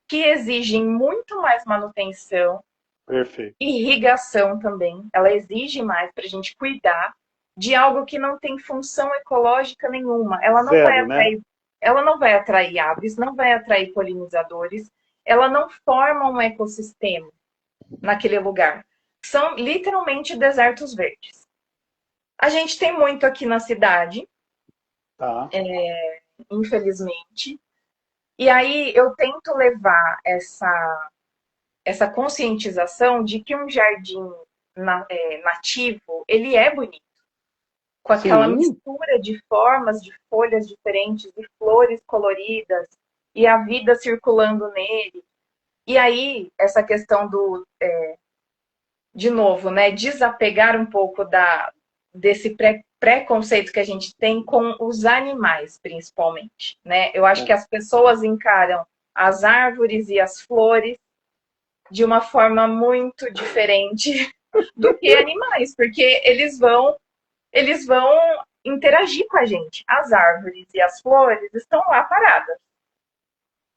que exigem muito mais manutenção, Perfeito. irrigação também. Ela exige mais para a gente cuidar de algo que não tem função ecológica nenhuma. Zero, né? Ela não vai atrair aves, não vai atrair polinizadores, ela não forma um ecossistema naquele lugar. São literalmente desertos verdes. A gente tem muito aqui na cidade, Tá. infelizmente. E aí eu tento levar essa conscientização de que um jardim nativo, ele é bonito, com aquela Sim, mistura de formas, de folhas diferentes, de flores coloridas, e a vida circulando nele. E aí, essa questão de novo, né, desapegar um pouco desse preconceito que a gente tem com os animais, principalmente, né? Eu acho que É, as pessoas encaram as árvores e as flores de uma forma muito diferente do que animais, porque eles vão interagir com a gente. As árvores e as flores estão lá paradas.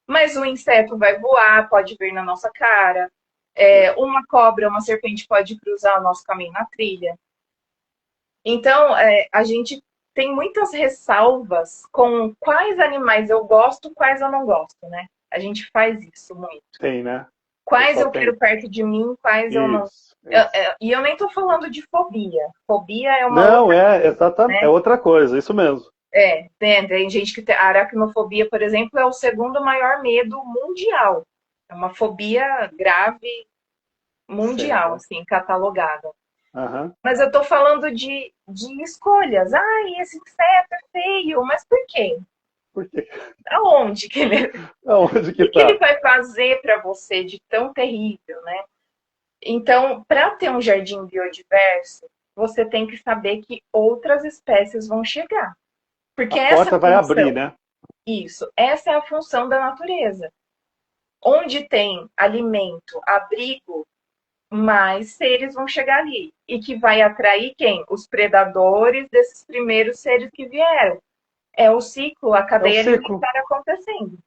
Mas o inseto vai voar, pode vir na nossa cara. é. Uma cobra, uma serpente pode cruzar o nosso caminho na trilha. Então, a gente tem muitas ressalvas com quais animais eu gosto, quais eu não gosto, né? A gente faz isso muito. Tem, né? O Quais pessoal eu tem. quero perto de mim, quais eu não. Isso, isso. E eu nem estou falando de fobia. Fobia é uma Não, outra, é exatamente, é né? outra coisa, isso mesmo. Tem gente que tem. A aracnofobia, por exemplo, é o segundo maior medo mundial. É uma fobia grave mundial, Sério. assim, catalogada. Aham. Mas eu estou falando de escolhas. Ai, esse inseto é feio, mas por quê? Por quê? Aonde que ele, o Aonde que que que ele tá? vai fazer para você de tão terrível, né? Então, para ter um jardim biodiverso, você tem que saber que outras espécies vão chegar. A Porque essa é porta a vai abrir, função. né? Isso, essa é a função da natureza. Onde tem alimento, abrigo, mais seres vão chegar ali. E que vai atrair quem? Os predadores desses primeiros seres que vieram. É o ciclo, a É o cadeia ciclo. alimentar acontecendo.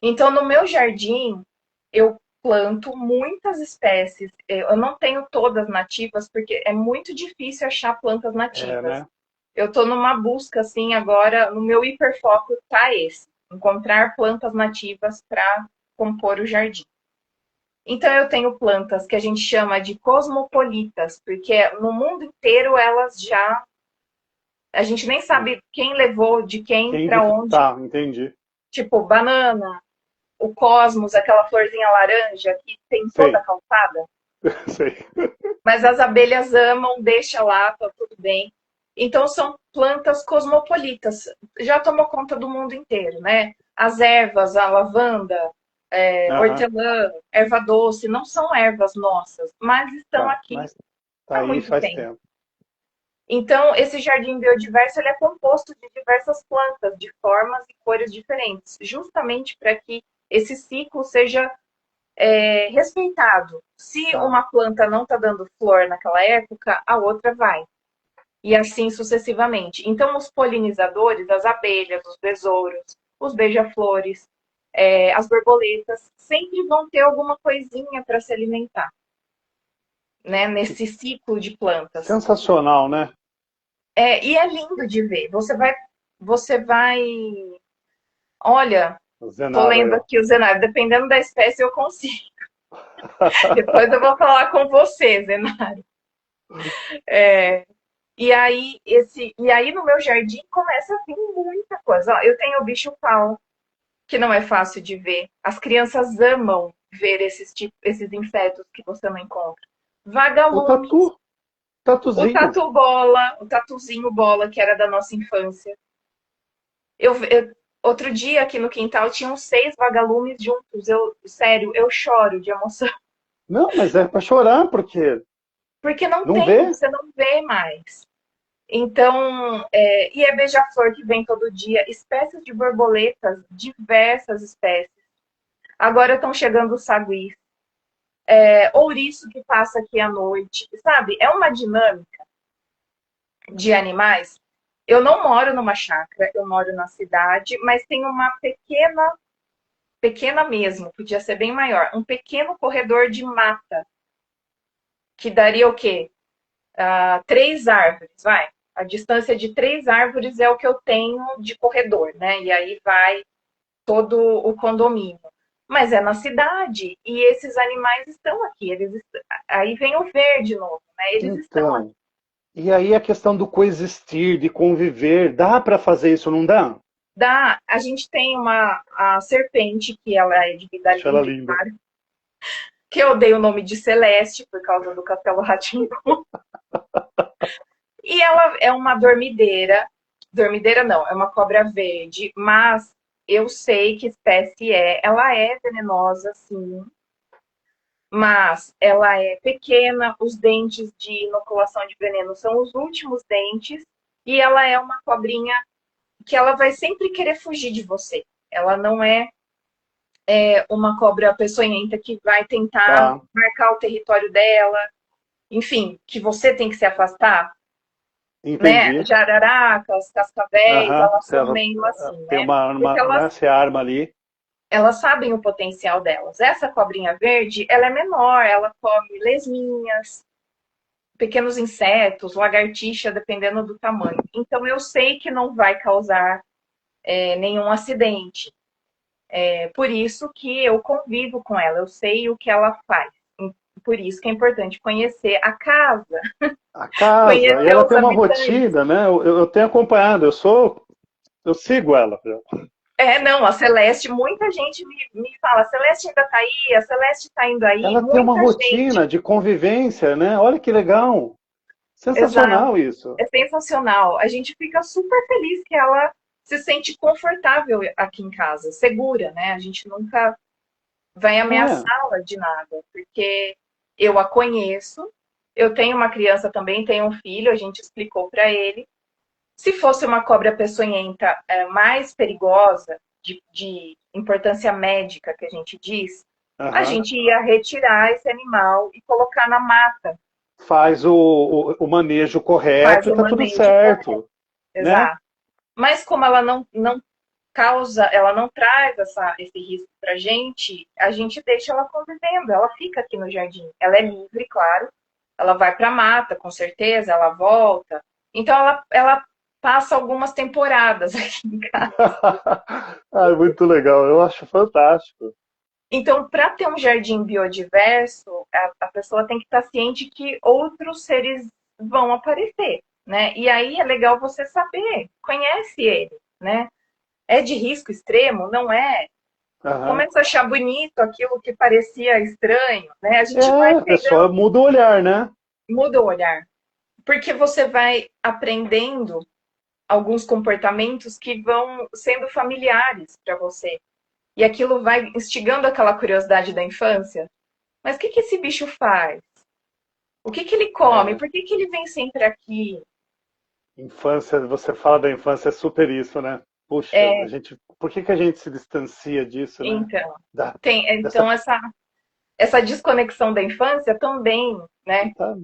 Então, no meu jardim, eu planto muitas espécies. Eu não tenho todas nativas, porque é muito difícil achar plantas É, nativas. né? Eu estou numa busca, assim, agora, no meu hiperfoco tá esse. Encontrar plantas nativas para compor o jardim. Então, eu tenho plantas que a gente chama de cosmopolitas, porque no mundo inteiro elas já. A gente nem sabe quem levou de quem Quem para de... onde. Tá, entendi. Tipo, banana, o cosmos, aquela florzinha laranja que tem toda a Sei, calçada. sei. Mas as abelhas amam, deixa lá, tá tudo bem. Então, são plantas cosmopolitas. Já tomou conta do mundo inteiro, né? As ervas, a lavanda, Aham, hortelã, erva doce, não são ervas nossas, mas estão tá. aqui Mas tá há aí muito faz tempo. tempo. Então, esse jardim biodiverso ele é composto de diversas plantas, de formas e cores diferentes, justamente para que esse ciclo seja respeitado. Se Tá. uma planta não está dando flor naquela época, a outra vai. E assim sucessivamente. Então, os polinizadores, as abelhas, os besouros, os beija-flores, as borboletas, sempre vão ter alguma coisinha para se alimentar, né? Que Nesse ciclo de plantas. sensacional, né? E é lindo de ver. Você vai. Olha, tô Zenário aí, lendo ó. aqui o zenário. Dependendo da espécie, eu consigo. Depois eu vou falar com você, zenário. E aí no meu jardim começa a vir muita coisa. Ó, eu tenho o bicho-pau, que não é fácil de ver. As crianças amam ver esses insetos que você não encontra. O Vagalumes, o tatuzinho. tatu-bola, o tatuzinho bola, que era da nossa infância. Outro dia aqui no quintal tinham 6 vagalumes juntos. Sério, eu choro de emoção. Não, mas é pra chorar, porque Porque não não tem, vê? você não vê mais. Então, e é beija-flor que vem todo dia, espécies de borboletas, diversas espécies. Agora estão chegando os saguis, ouriço que passa aqui à noite, sabe? É uma dinâmica de animais. Eu não moro numa chácara, eu moro na cidade, mas tem uma pequena mesmo, podia ser bem maior, um pequeno corredor de mata, que daria o quê? 3 árvores, vai. A distância de 3 árvores é o que eu tenho de corredor, né? E aí vai todo o condomínio. Mas é na cidade e esses animais estão aqui. Aí vem o ver de novo, né? Eles estão aqui. Então, e aí a questão do coexistir, de conviver, dá pra fazer isso, não dá? A gente tem a serpente, que ela é de vida Acho ela linda, linda. claro, que eu dei o nome de Celeste por causa do Castelo rá. E ela é uma dormideira. Dormideira não, é uma cobra verde, mas eu sei que espécie é. Ela é venenosa, sim, mas ela é pequena, os dentes de inoculação de veneno são os últimos dentes, e ela é uma cobrinha que ela vai sempre querer fugir de você. Ela não é uma cobra peçonhenta que vai tentar Tá, marcar o território dela, enfim, que você tem que se afastar, né? entendi. Jararacas, cascavéis, Aham, elas se são ela meio assim, tem né? uma Porque arma, elas, né? Se arma ali. elas sabem o potencial delas. Essa cobrinha verde, ela é menor, ela come lesminhas, pequenos insetos, lagartixa, dependendo do tamanho. Então eu sei que não vai causar nenhum acidente. É por isso que eu convivo com ela, eu sei o que ela faz. Por isso que é importante conhecer a casa, A casa, e conhecer ela os tem uma habitantes. rotina, né? Eu tenho acompanhado, eu sigo ela. Não, a Celeste, muita gente me fala, a Celeste ainda tá aí, a Celeste tá indo aí, Ela tem uma muita gente. rotina de convivência, né? Olha que legal. Exato, Sensacional isso. é sensacional. A gente fica super feliz que ela se sente confortável aqui em casa, segura, né? A gente nunca vai É, ameaçá-la de nada, porque eu a conheço, eu tenho uma criança também, tenho um filho, a gente explicou para ele. Se fosse uma cobra peçonhenta mais perigosa, de importância médica, que a gente diz, a aham. gente ia retirar esse animal e colocar na mata, Faz o manejo faz correto e o tá tudo manejo correto, certo, né? exato. Mas como ela não causa, ela não traz esse risco para a gente deixa ela convivendo, ela fica aqui no jardim. Ela é livre, claro, ela vai para a mata, com certeza, ela volta. Então ela passa algumas temporadas aqui em casa. Ah, muito legal, eu acho fantástico. Então, para ter um jardim biodiverso, a pessoa tem que estar ciente que outros seres vão aparecer, né? E aí é legal você saber, conhece ele, né? É de risco extremo? Não é? Aham. Começa a achar bonito aquilo que parecia estranho, né? A gente É, vai a pessoa pegando, muda o olhar, né? muda o olhar, porque você vai aprendendo alguns comportamentos que vão sendo familiares para você. E aquilo vai instigando aquela curiosidade da infância. Mas o que esse bicho faz? O que ele come? É, Por que ele vem sempre aqui? infância, você fala da infância, é super isso, né? Puxa, a É, gente, por que que a gente se distancia disso, né? então, Da, então dessa, essa desconexão da infância também, né? tá,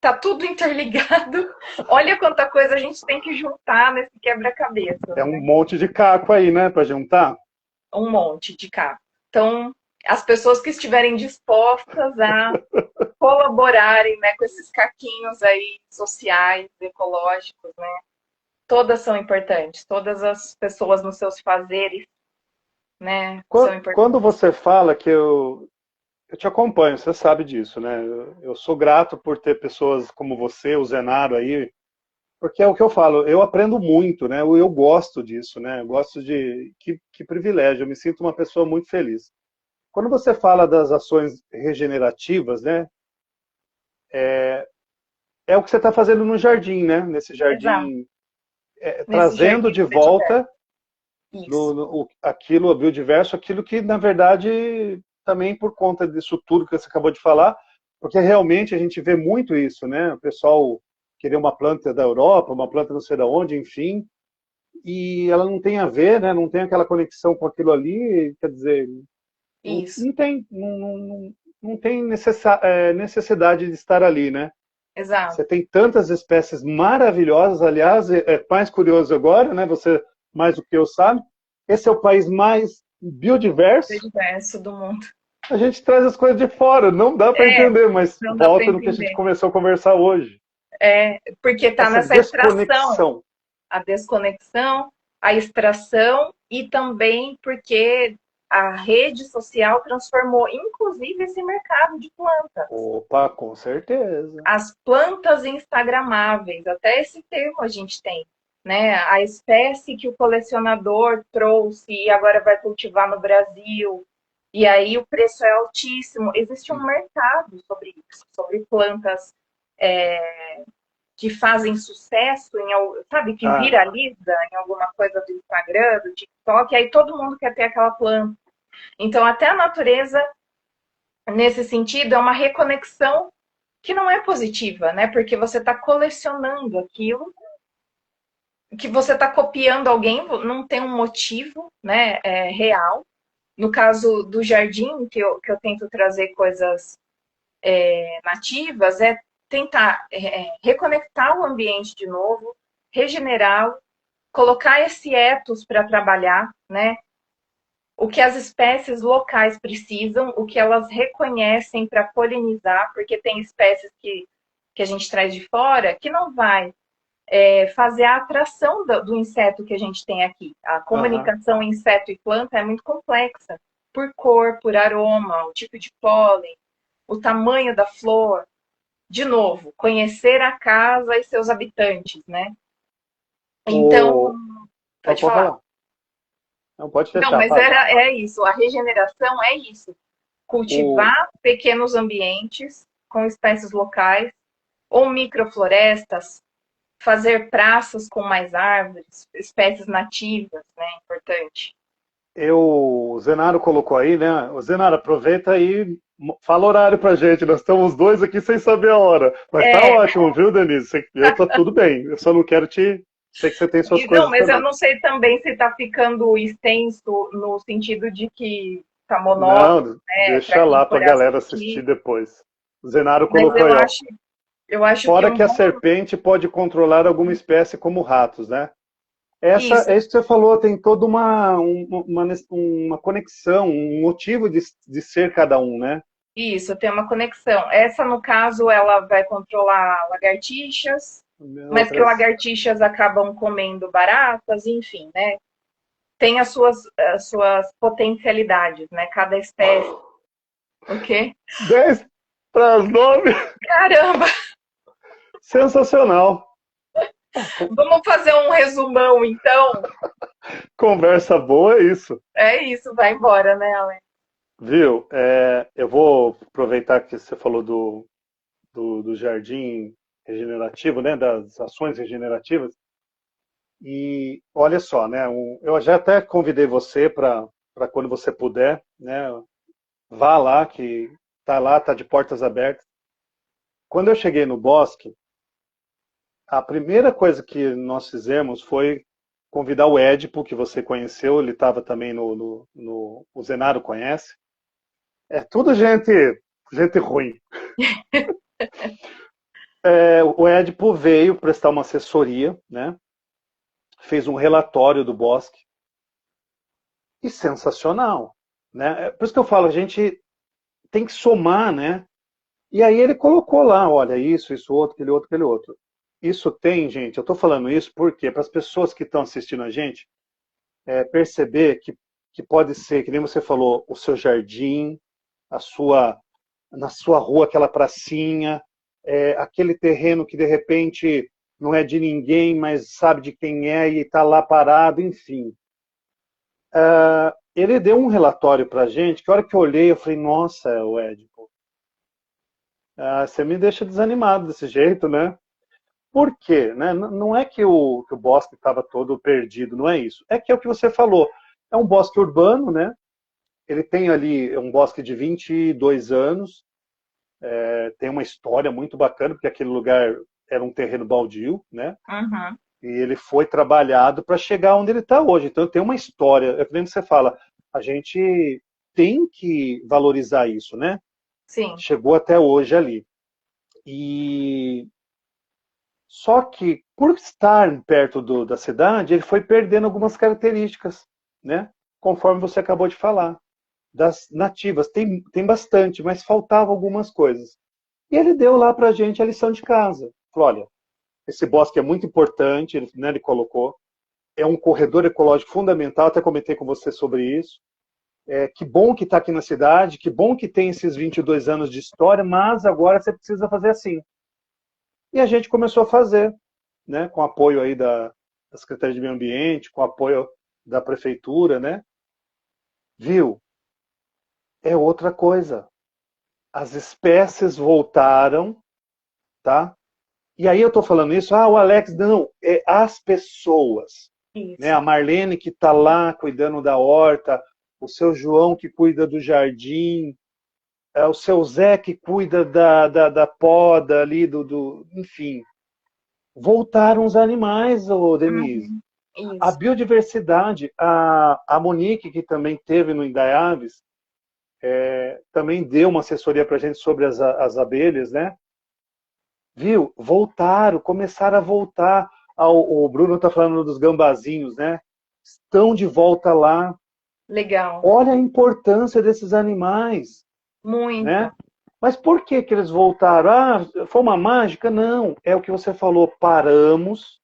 Tá tudo interligado. Olha quanta coisa a gente tem que juntar nesse quebra-cabeças, é um né? monte de caco aí, né, pra juntar. Um monte de cá. Então, as pessoas que estiverem dispostas a colaborarem, né, com esses caquinhos aí sociais, ecológicos, né? Todas são importantes. Todas as pessoas nos seus fazeres, né, são Quando importantes. você fala que eu te acompanho, você sabe disso, né? Eu sou grato por ter pessoas como você, o Zenaro aí, porque é o que eu falo, eu aprendo muito, né? Eu gosto disso, né? Eu gosto de. Que privilégio, eu me sinto uma pessoa muito feliz. Quando você fala das ações regenerativas, né? É o que você está fazendo no jardim, né? Nesse Exato. jardim, Nesse trazendo jardim de biodiverso. volta Isso. aquilo, o biodiverso, aquilo que, na verdade, também por conta disso tudo que você acabou de falar, porque realmente a gente vê muito isso, né? O pessoal querer uma planta da Europa, uma planta não sei da onde, enfim, e ela não tem a ver, né? Não tem aquela conexão com aquilo ali, quer dizer, Isso. não tem, não tem necessidade de estar ali, né? Exato. Você tem tantas espécies maravilhosas, aliás, mais curioso agora, né? Você mais do que eu sabe, esse é o país mais biodiverso. Biodiverso do mundo. A gente traz as coisas de fora, não dá para É, entender, mas não dá para volta no que a gente entender. começou a conversar hoje. Porque está Essa nessa extração, desconexão. a desconexão, a extração e também porque a rede social transformou, inclusive, esse mercado de plantas. Opa, com certeza. As plantas instagramáveis, até esse termo a gente tem, né? A espécie que o colecionador trouxe e agora vai cultivar no Brasil. E aí o preço é altíssimo. Existe um mercado sobre isso, sobre plantas é, que fazem sucesso, sabe, que Ah, viraliza em alguma coisa do Instagram, do TikTok, e aí todo mundo quer ter aquela planta. Então, até a natureza nesse sentido, é uma reconexão que não é positiva, né? Porque você está colecionando aquilo, que você está copiando alguém, não tem um motivo, né, real. No caso do jardim, que eu tento trazer coisas nativas, é tentar reconectar o ambiente de novo, regenerá-lo, colocar esse ethos para trabalhar, né? O que as espécies locais precisam, o que elas reconhecem para polinizar, porque tem espécies que a gente traz de fora que não vai fazer a atração do inseto que a gente tem aqui. A Aham. comunicação inseto e planta é muito complexa, por cor, por aroma, o tipo de pólen, o tamanho da flor. De novo, conhecer a casa e seus habitantes, né? Então, O... pode Pode falar. falar. Não, pode Não, fechar, mas fala. é isso. A regeneração é isso. O... Cultivar pequenos ambientes com espécies locais ou microflorestas, fazer praças com mais árvores, espécies nativas, né? Importante. O Zenaro colocou aí, né? O Zenaro, aproveita aí, fala horário pra gente. Nós estamos dois aqui sem saber a hora. Mas tá É, ótimo, viu, Denise? Eu tô tudo bem. Eu só não quero te. Sei que você tem suas não, coisas mas eu também. não sei também se está ficando extenso no sentido de que está monótono, Não, né? Para deixa quem lá pra for galera assistir assistir. depois. O Zenaro Mas colocou aí, ó. eu acho que Fora um que a bom. serpente pode controlar alguma espécie como ratos, né? Isso, É isso que você falou, tem toda uma conexão, um motivo de ser cada um, né? isso, tem uma conexão. Essa, no caso, ela vai controlar lagartixas, mas que Outras. lagartixas acabam comendo baratas, enfim, né? Tem as suas potencialidades, né? Cada espécie. O quê? 10 para as 9. Caramba! Sensacional. Vamos fazer um resumão, então? Conversa boa é isso. É isso, vai embora, né, Alex? Viu? Eu vou aproveitar que você falou do jardim regenerativo, né? Das ações regenerativas. E olha só, né? Eu já até convidei você para quando você puder, né? Vá lá, que tá lá, tá de portas abertas. Quando eu cheguei no bosque, a primeira coisa que nós fizemos foi convidar o Édipo, que você conheceu, ele estava também o Zenaro conhece. É tudo gente ruim. O Édipo veio prestar uma assessoria, né? Fez um relatório do bosque, e sensacional, né? Por isso que eu falo, a gente tem que somar, né? E aí ele colocou lá, olha, isso, outro, aquele outro, aquele outro. Isso tem, gente, eu estou falando isso porque para as pessoas que estão assistindo a gente perceber que pode ser, que nem você falou, o seu jardim, a sua, na sua rua, aquela pracinha, aquele terreno que de repente não é de ninguém, mas sabe de quem é e está lá parado, enfim. Ele deu um relatório para a gente, que a hora que eu olhei, eu falei, nossa, o Édipo, você me deixa desanimado desse jeito, né? Por quê? Né? Não é que o bosque estava todo perdido, não é isso. É que é o que você falou. É um bosque urbano, né? Ele tem ali um bosque de 22 anos, tem uma história muito bacana, porque aquele lugar era um terreno baldio, né? Uhum. E ele foi trabalhado para chegar onde ele está hoje. Então tem uma história. É que nem você fala, a gente tem que valorizar isso, né? Sim, Chegou até hoje ali. E só que, por estar perto da cidade, ele foi perdendo algumas características, né? Conforme você acabou de falar. Das nativas, tem bastante, mas faltavam algumas coisas. E ele deu lá para a gente a lição de casa. Falou, olha, esse bosque é muito importante, ele colocou, é um corredor ecológico fundamental, até comentei com você sobre isso. Que bom que está aqui na cidade, que bom que tem esses 22 anos de história, mas agora você precisa fazer assim. E a gente começou a fazer, né, com apoio aí da Secretaria de Meio Ambiente, com apoio da Prefeitura, né? Viu? É outra coisa. As espécies voltaram, tá? E aí eu estou falando isso, o Alex, não, é as pessoas. Né? isso. A Marlene que está lá cuidando da horta, o seu João que cuida do jardim, o seu Zé que cuida da poda ali, enfim. Voltaram os animais, ô Denise. Uhum. A Isso. biodiversidade, a Monique, que também teve no Indaiaves, também deu uma assessoria para a gente sobre as abelhas, né? Viu? Voltaram, começaram a voltar. O Bruno está falando dos gambazinhos, né? Estão de volta lá. Legal. Olha a importância desses animais, Muito. né? Mas por que que eles voltaram? Ah, foi uma mágica? Não. É o que você falou. Paramos.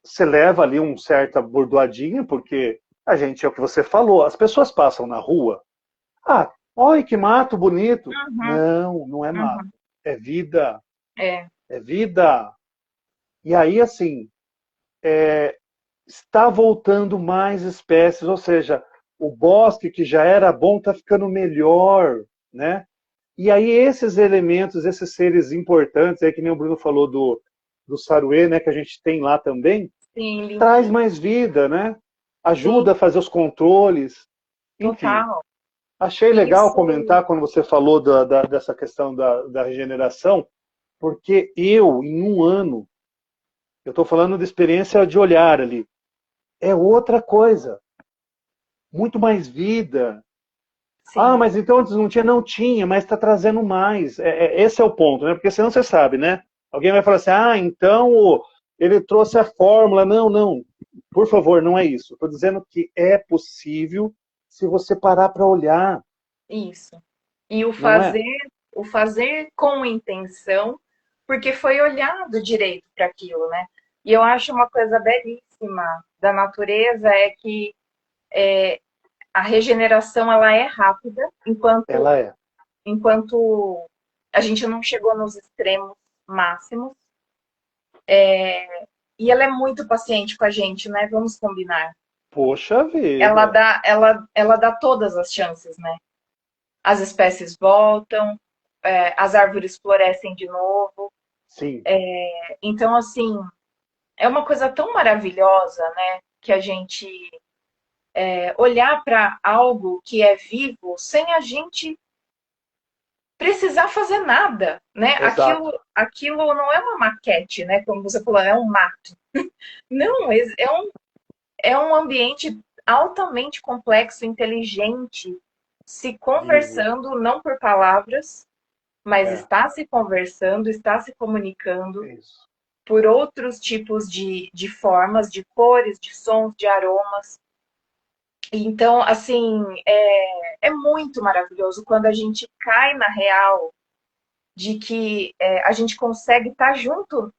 Você leva ali uma certa bordoadinha, porque a gente, é o que você falou, as pessoas passam na rua. Ah, olha que mato bonito. Uhum. Não, não é mato. Uhum. É vida. É. É vida. E aí, assim, está voltando mais espécies, ou seja, o bosque que já era bom está ficando melhor, né? E aí esses elementos, esses seres importantes, aí que nem o Bruno falou do saruê, né, que a gente tem lá também, Sim, traz limpinho. mais vida, né? Sim, Ajuda a fazer os controles, enfim. total. Achei legal Isso. comentar quando você falou dessa questão da regeneração, porque em um ano, eu estou falando de experiência de olhar ali, é outra coisa, muito mais vida. Ah, Sim. mas então antes não tinha? Não tinha, mas está trazendo mais. Esse é o ponto, né? Porque senão você sabe, né? Alguém vai falar assim, então ele trouxe a fórmula. Não, não. Por favor, não é isso. Estou dizendo que é possível se você parar para olhar, Isso. E não é? o fazer com intenção, porque foi olhado direito para aquilo, né? E eu acho uma coisa belíssima da natureza é que a regeneração ela é rápida, Ela é. enquanto a gente não chegou nos extremos máximos. E ela é muito paciente com a gente, né? Vamos combinar. Poxa vida. Ela dá todas as chances, né? As espécies voltam, as árvores florescem de novo. Sim, Então, assim, é uma coisa tão maravilhosa, né? Que a gente olhar para algo que é vivo sem a gente precisar fazer nada, né? exato. Aquilo não é uma maquete, né? Como você falou, é um mato. Não, é um ambiente altamente complexo, inteligente, se Vivo. conversando, não por palavras, mas É, está se conversando, está se comunicando é isso. por outros tipos de formas, de cores, de sons, de aromas. Então, assim, é muito maravilhoso quando a gente cai na real de que a gente consegue estar junto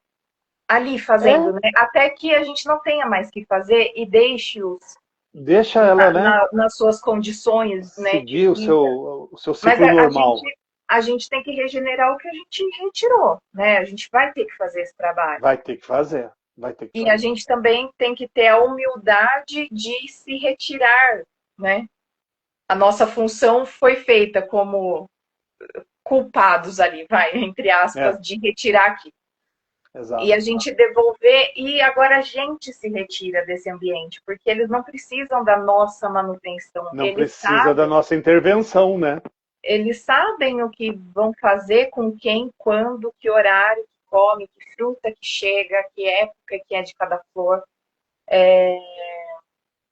ali fazendo, É, né? Até que a gente não tenha mais que fazer e deixe-os deixa ela, né, nas suas condições, né, de seguir o vida. seu Mas ciclo normal. a gente tem que regenerar o que a gente retirou, né? A gente vai ter que fazer esse trabalho. Vai ter que fazer. Vai ter que E a fazer. gente também tem que ter a humildade de se retirar, né? A nossa função foi feita como culpados ali, vai, entre É, aspas, de retirar aqui. E a exato. gente devolver, e agora a gente se retira desse ambiente, porque eles não precisam da nossa manutenção, Não precisa da nossa intervenção, né? eles sabem o que vão fazer, com quem, quando, que horário que come, que fruta que chega, que época que é de cada flor.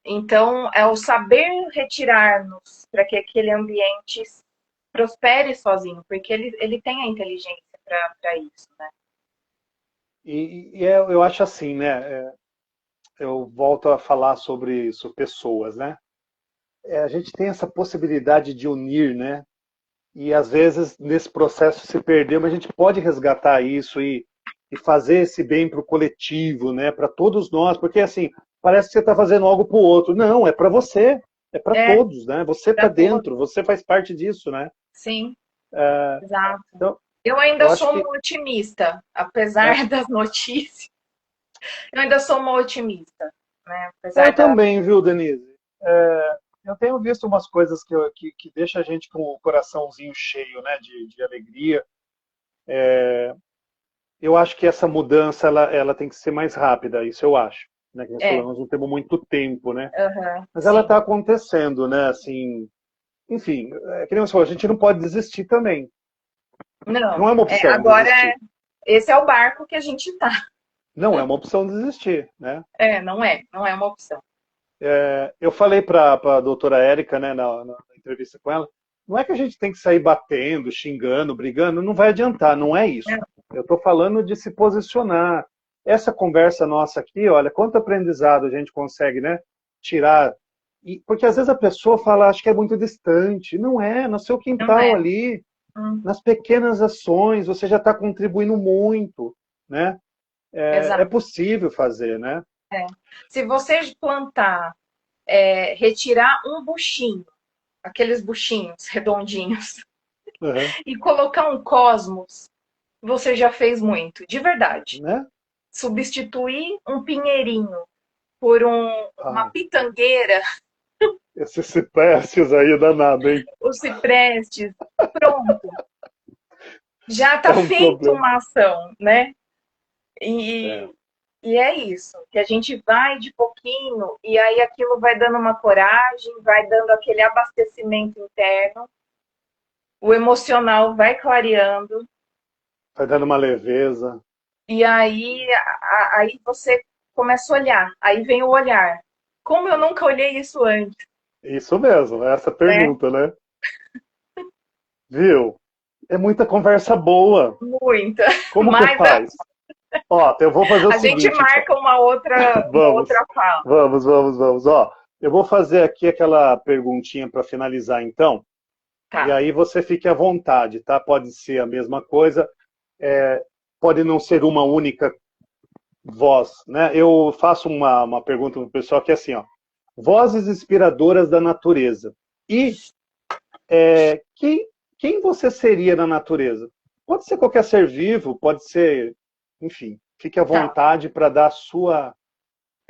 Então, é o saber retirar-nos para que aquele ambiente prospere sozinho, porque ele tem a inteligência para isso, né? Eu acho assim, né? Eu volto a falar sobre isso, pessoas, né? A gente tem essa possibilidade de unir, né? E às vezes nesse processo se perdeu, mas a gente pode resgatar isso e fazer esse bem para o coletivo, né? Para todos nós, porque assim parece que você está fazendo algo para o outro. Não, é para você, é para É, todos, né? Você está para todos. dentro, você faz parte disso, né? Sim, exato. Então, Eu ainda eu acho sou que uma otimista, é, apesar das notícias. Eu ainda sou uma otimista, né? eu Apesar da. também, viu, Denise? Eu tenho visto umas coisas que deixa a gente com o coraçãozinho cheio, né, de alegria. Eu acho que essa mudança ela tem que ser mais rápida, isso eu acho. Né, que nós É, falamos, não temos muito tempo, né? Mas ela sim. está acontecendo, né? Assim, enfim, que nem você falou, a gente não pode desistir também. Não, Não é uma opção agora desistir. esse é o barco que a gente tá. Não é uma opção desistir, né? Não é uma opção. Eu falei para a doutora Érica, né, na entrevista com ela, não é que a gente tem que sair batendo, xingando, brigando, não vai adiantar, não é isso. Eu estou falando de se posicionar. Essa conversa nossa aqui, olha, quanto aprendizado a gente consegue, né, tirar. Porque às vezes a pessoa fala, acho que é muito distante. Não é, no seu Não quintal é. ali, Hum, nas pequenas ações, você já está contribuindo muito, né? É exato. possível fazer, né? É. Se você plantar, retirar um buchinho, aqueles buchinhos redondinhos, Uhum. e colocar um cosmos, você já fez muito, de verdade. Né? Substituir um pinheirinho por uma Ai, pitangueira, esses ciprestes aí danado, hein? os ciprestes, pronto. Já É está um feita problema. uma ação, né? É. E, e é isso, que a gente vai de pouquinho e aí aquilo vai dando uma coragem, vai dando aquele abastecimento interno, o emocional vai clareando Vai dando uma leveza. e aí, aí você começa a olhar, aí vem o olhar. Como eu nunca olhei isso antes, Isso mesmo, é essa né? pergunta, né? Viu? É muita conversa boa. Muita. Como que Mas faz? Ó, eu vou fazer o a gente seguinte, então. marca uma Vamos, outra fala. vamos. Ó, eu vou fazer aqui aquela perguntinha para finalizar, então. E Tá, aí você fique à vontade, tá? Pode ser a mesma coisa, pode não ser uma única voz, né? Eu faço uma pergunta para o pessoal que é assim, ó. Vozes inspiradoras da natureza. E quem você seria na natureza? Pode ser qualquer ser vivo, pode ser, enfim, fique à tá. vontade para dar a sua.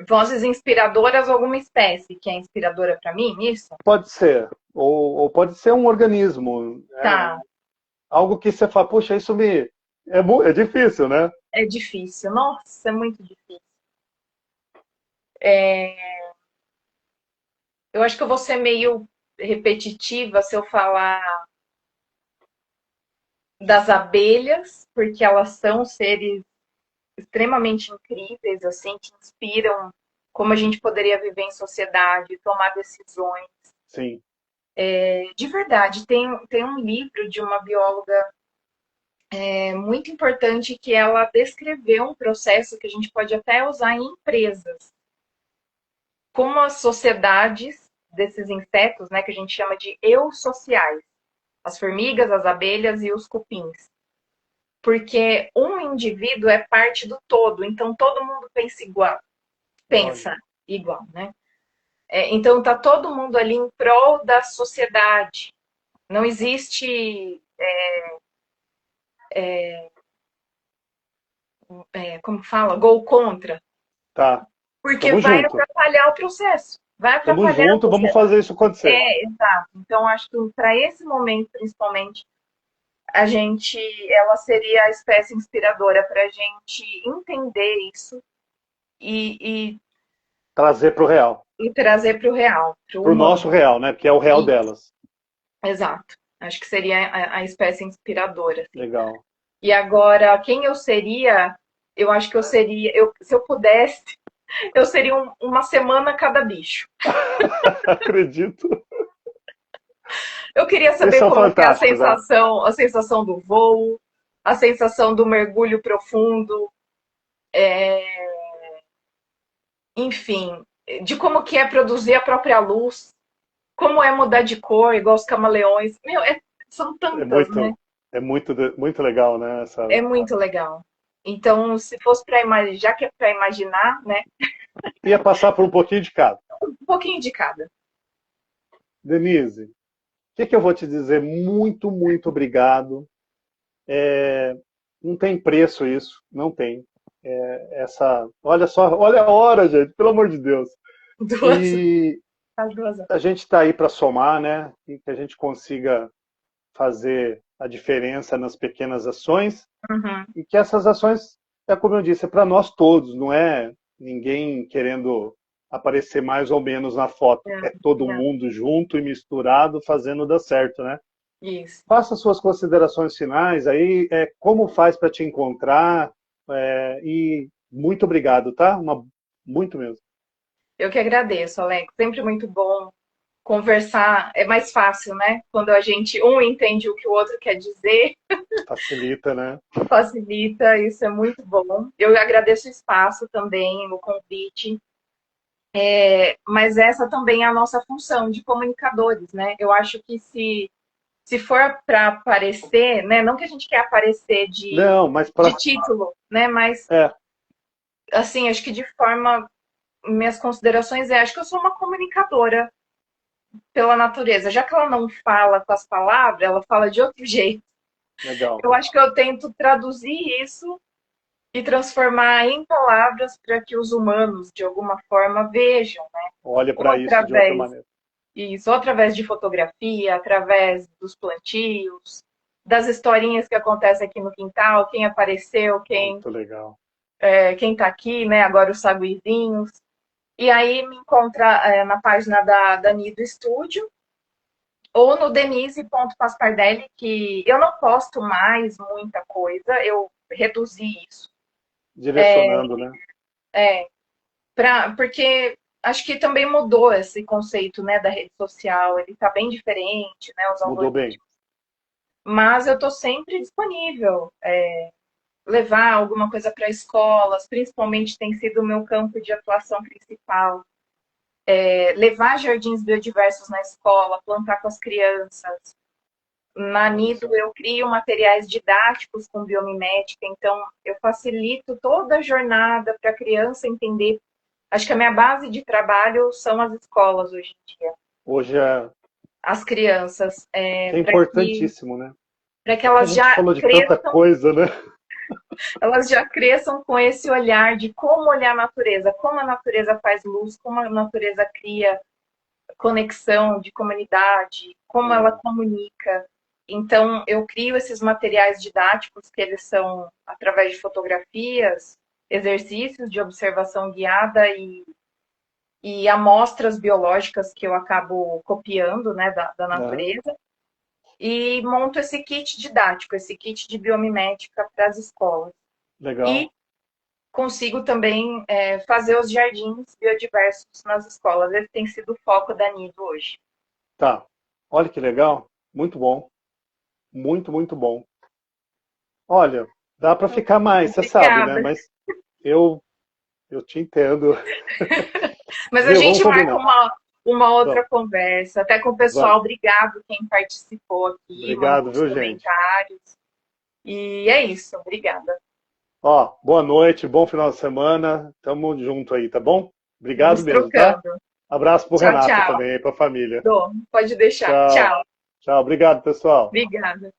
Vozes inspiradoras, alguma espécie que é inspiradora para mim, isso? Pode ser, ou pode ser um organismo, né? Tá, Algo que você fala, puxa, isso me. É difícil, né? é difícil. Nossa, é muito difícil. É, eu acho que eu vou ser meio repetitiva se eu falar das abelhas, porque elas são seres extremamente incríveis, assim, que inspiram como a gente poderia viver em sociedade, tomar decisões. Sim. De verdade, tem um livro de uma bióloga muito importante que ela descreveu um processo que a gente pode até usar em empresas. Como as sociedades desses insetos, né, que a gente chama de eusociais, as formigas, as abelhas e os cupins. Porque um indivíduo é parte do todo, então todo mundo Olha, pensa igual, né? Então tá todo mundo ali em prol da sociedade. Não existe, como fala, gol contra, tá. porque Tamo vai junto. atrapalhar o processo. Vai Tamo atrapalhar a junto, vamos sociedade. fazer isso acontecer. Exato. Então, acho que para esse momento, principalmente, ela seria a espécie inspiradora para a gente entender isso e, Trazer para o real. e trazer para o real, para o Para o nosso humano. real, né? Porque é o real E, delas. exato. Acho que seria a espécie inspiradora. Assim. Legal. E agora, quem eu seria? Eu acho que eu seria, se eu pudesse, eu seria uma semana cada bicho. Acredito. Eu queria Eles saber são como que é fantásticos, né? a sensação do voo, a sensação do mergulho profundo, enfim, de como que é produzir a própria luz, como é mudar de cor, igual os camaleões. Meu, são É tantas, né? muito, muito legal, né? É muito legal. Então, se fosse para imaginar, já que é para imaginar, né? Ia passar por um pouquinho de cada. Um pouquinho de cada. Denise, o que eu vou te dizer? Muito obrigado. Não tem preço isso, não tem. Olha só, olha a hora, gente, pelo amor de Deus. Duas, E as duas. a gente está aí para somar, né? E que a gente consiga fazer a diferença nas pequenas ações Uhum. e que essas ações, como eu disse, é para nós todos, não é ninguém querendo aparecer mais ou menos na foto. É todo é. mundo junto e misturado fazendo dar certo, né? Isso. Faça suas considerações finais aí, como faz para te encontrar, e muito obrigado, tá? Muito mesmo. Eu que agradeço, Alex. Sempre muito bom conversar. É mais fácil, né? Quando a gente um entende o que o outro quer dizer, Facilita, né? facilita. Isso é muito bom. Eu agradeço o espaço também, o convite. Mas essa também é a nossa função de comunicadores, né? Eu acho que se for para aparecer, né? Não que a gente quer aparecer Não, mas de para... título, né? Mas, É, assim, acho que de forma... Minhas considerações acho que eu sou uma comunicadora pela natureza. Já que ela não fala com as palavras, ela fala de outro jeito. legal. Eu acho que eu tento traduzir isso e transformar em palavras para que os humanos, de alguma forma, vejam, né? Olha Ou para isso de outra através maneira. Isso, ou através de fotografia, através dos plantios, das historinhas que acontecem aqui no quintal, quem apareceu, Muito legal. quem está aqui, né? Agora os saguizinhos. E aí me encontra na página da Nido Studio ou no denise.pascardelli, que eu não posto mais muita coisa, eu reduzi isso. Direcionando, né? Porque acho que também mudou esse conceito, né, da rede social, ele está bem diferente, né, os Mudou algoritmos. bem. Mas eu estou sempre disponível. Levar alguma coisa para escolas, principalmente tem sido o meu campo de atuação principal. Levar jardins biodiversos na escola, plantar com as crianças. Na Olha só. Nido eu crio materiais didáticos com biomimética, então eu facilito toda a jornada para a criança entender. Acho que a minha base de trabalho são as escolas hoje em dia. Hoje é, As crianças, que é para que, importantíssimo, né? para que A elas gente já falou de tanta cresçam coisa, né? elas já cresçam com esse olhar de como olhar a natureza, como a natureza faz luz, como a natureza cria conexão de comunidade, como ela É, comunica. Então, eu crio esses materiais didáticos, que eles são através de fotografias, exercícios de observação guiada e amostras biológicas que eu acabo copiando, né, da aham, natureza, e monto esse kit didático, esse kit de biomimética para as escolas. E legal. consigo também fazer os jardins biodiversos nas escolas. Esse tem sido o foco da Nido hoje. Tá. Olha que legal. Muito bom. Muito, muito bom. Olha, dá para ficar mais, você sabe, né? Obrigada. Mas eu, eu te entendo. Mas a Viu? Vamos gente marca combinar. uma outra Vamos. conversa, até com o pessoal. Vamos. Obrigado quem participou aqui, Obrigado, mandou os viu, gente? comentários. E é isso. Obrigada. Ó, boa noite, bom final de semana. Tamo junto aí, tá bom? Obrigado Vamos mesmo, tá? trocando. Abraço pro Tchau, Renato tchau. também, pra família. Dô, pode deixar. Tchau. Tchau. Tchau. Obrigado, pessoal. Obrigada.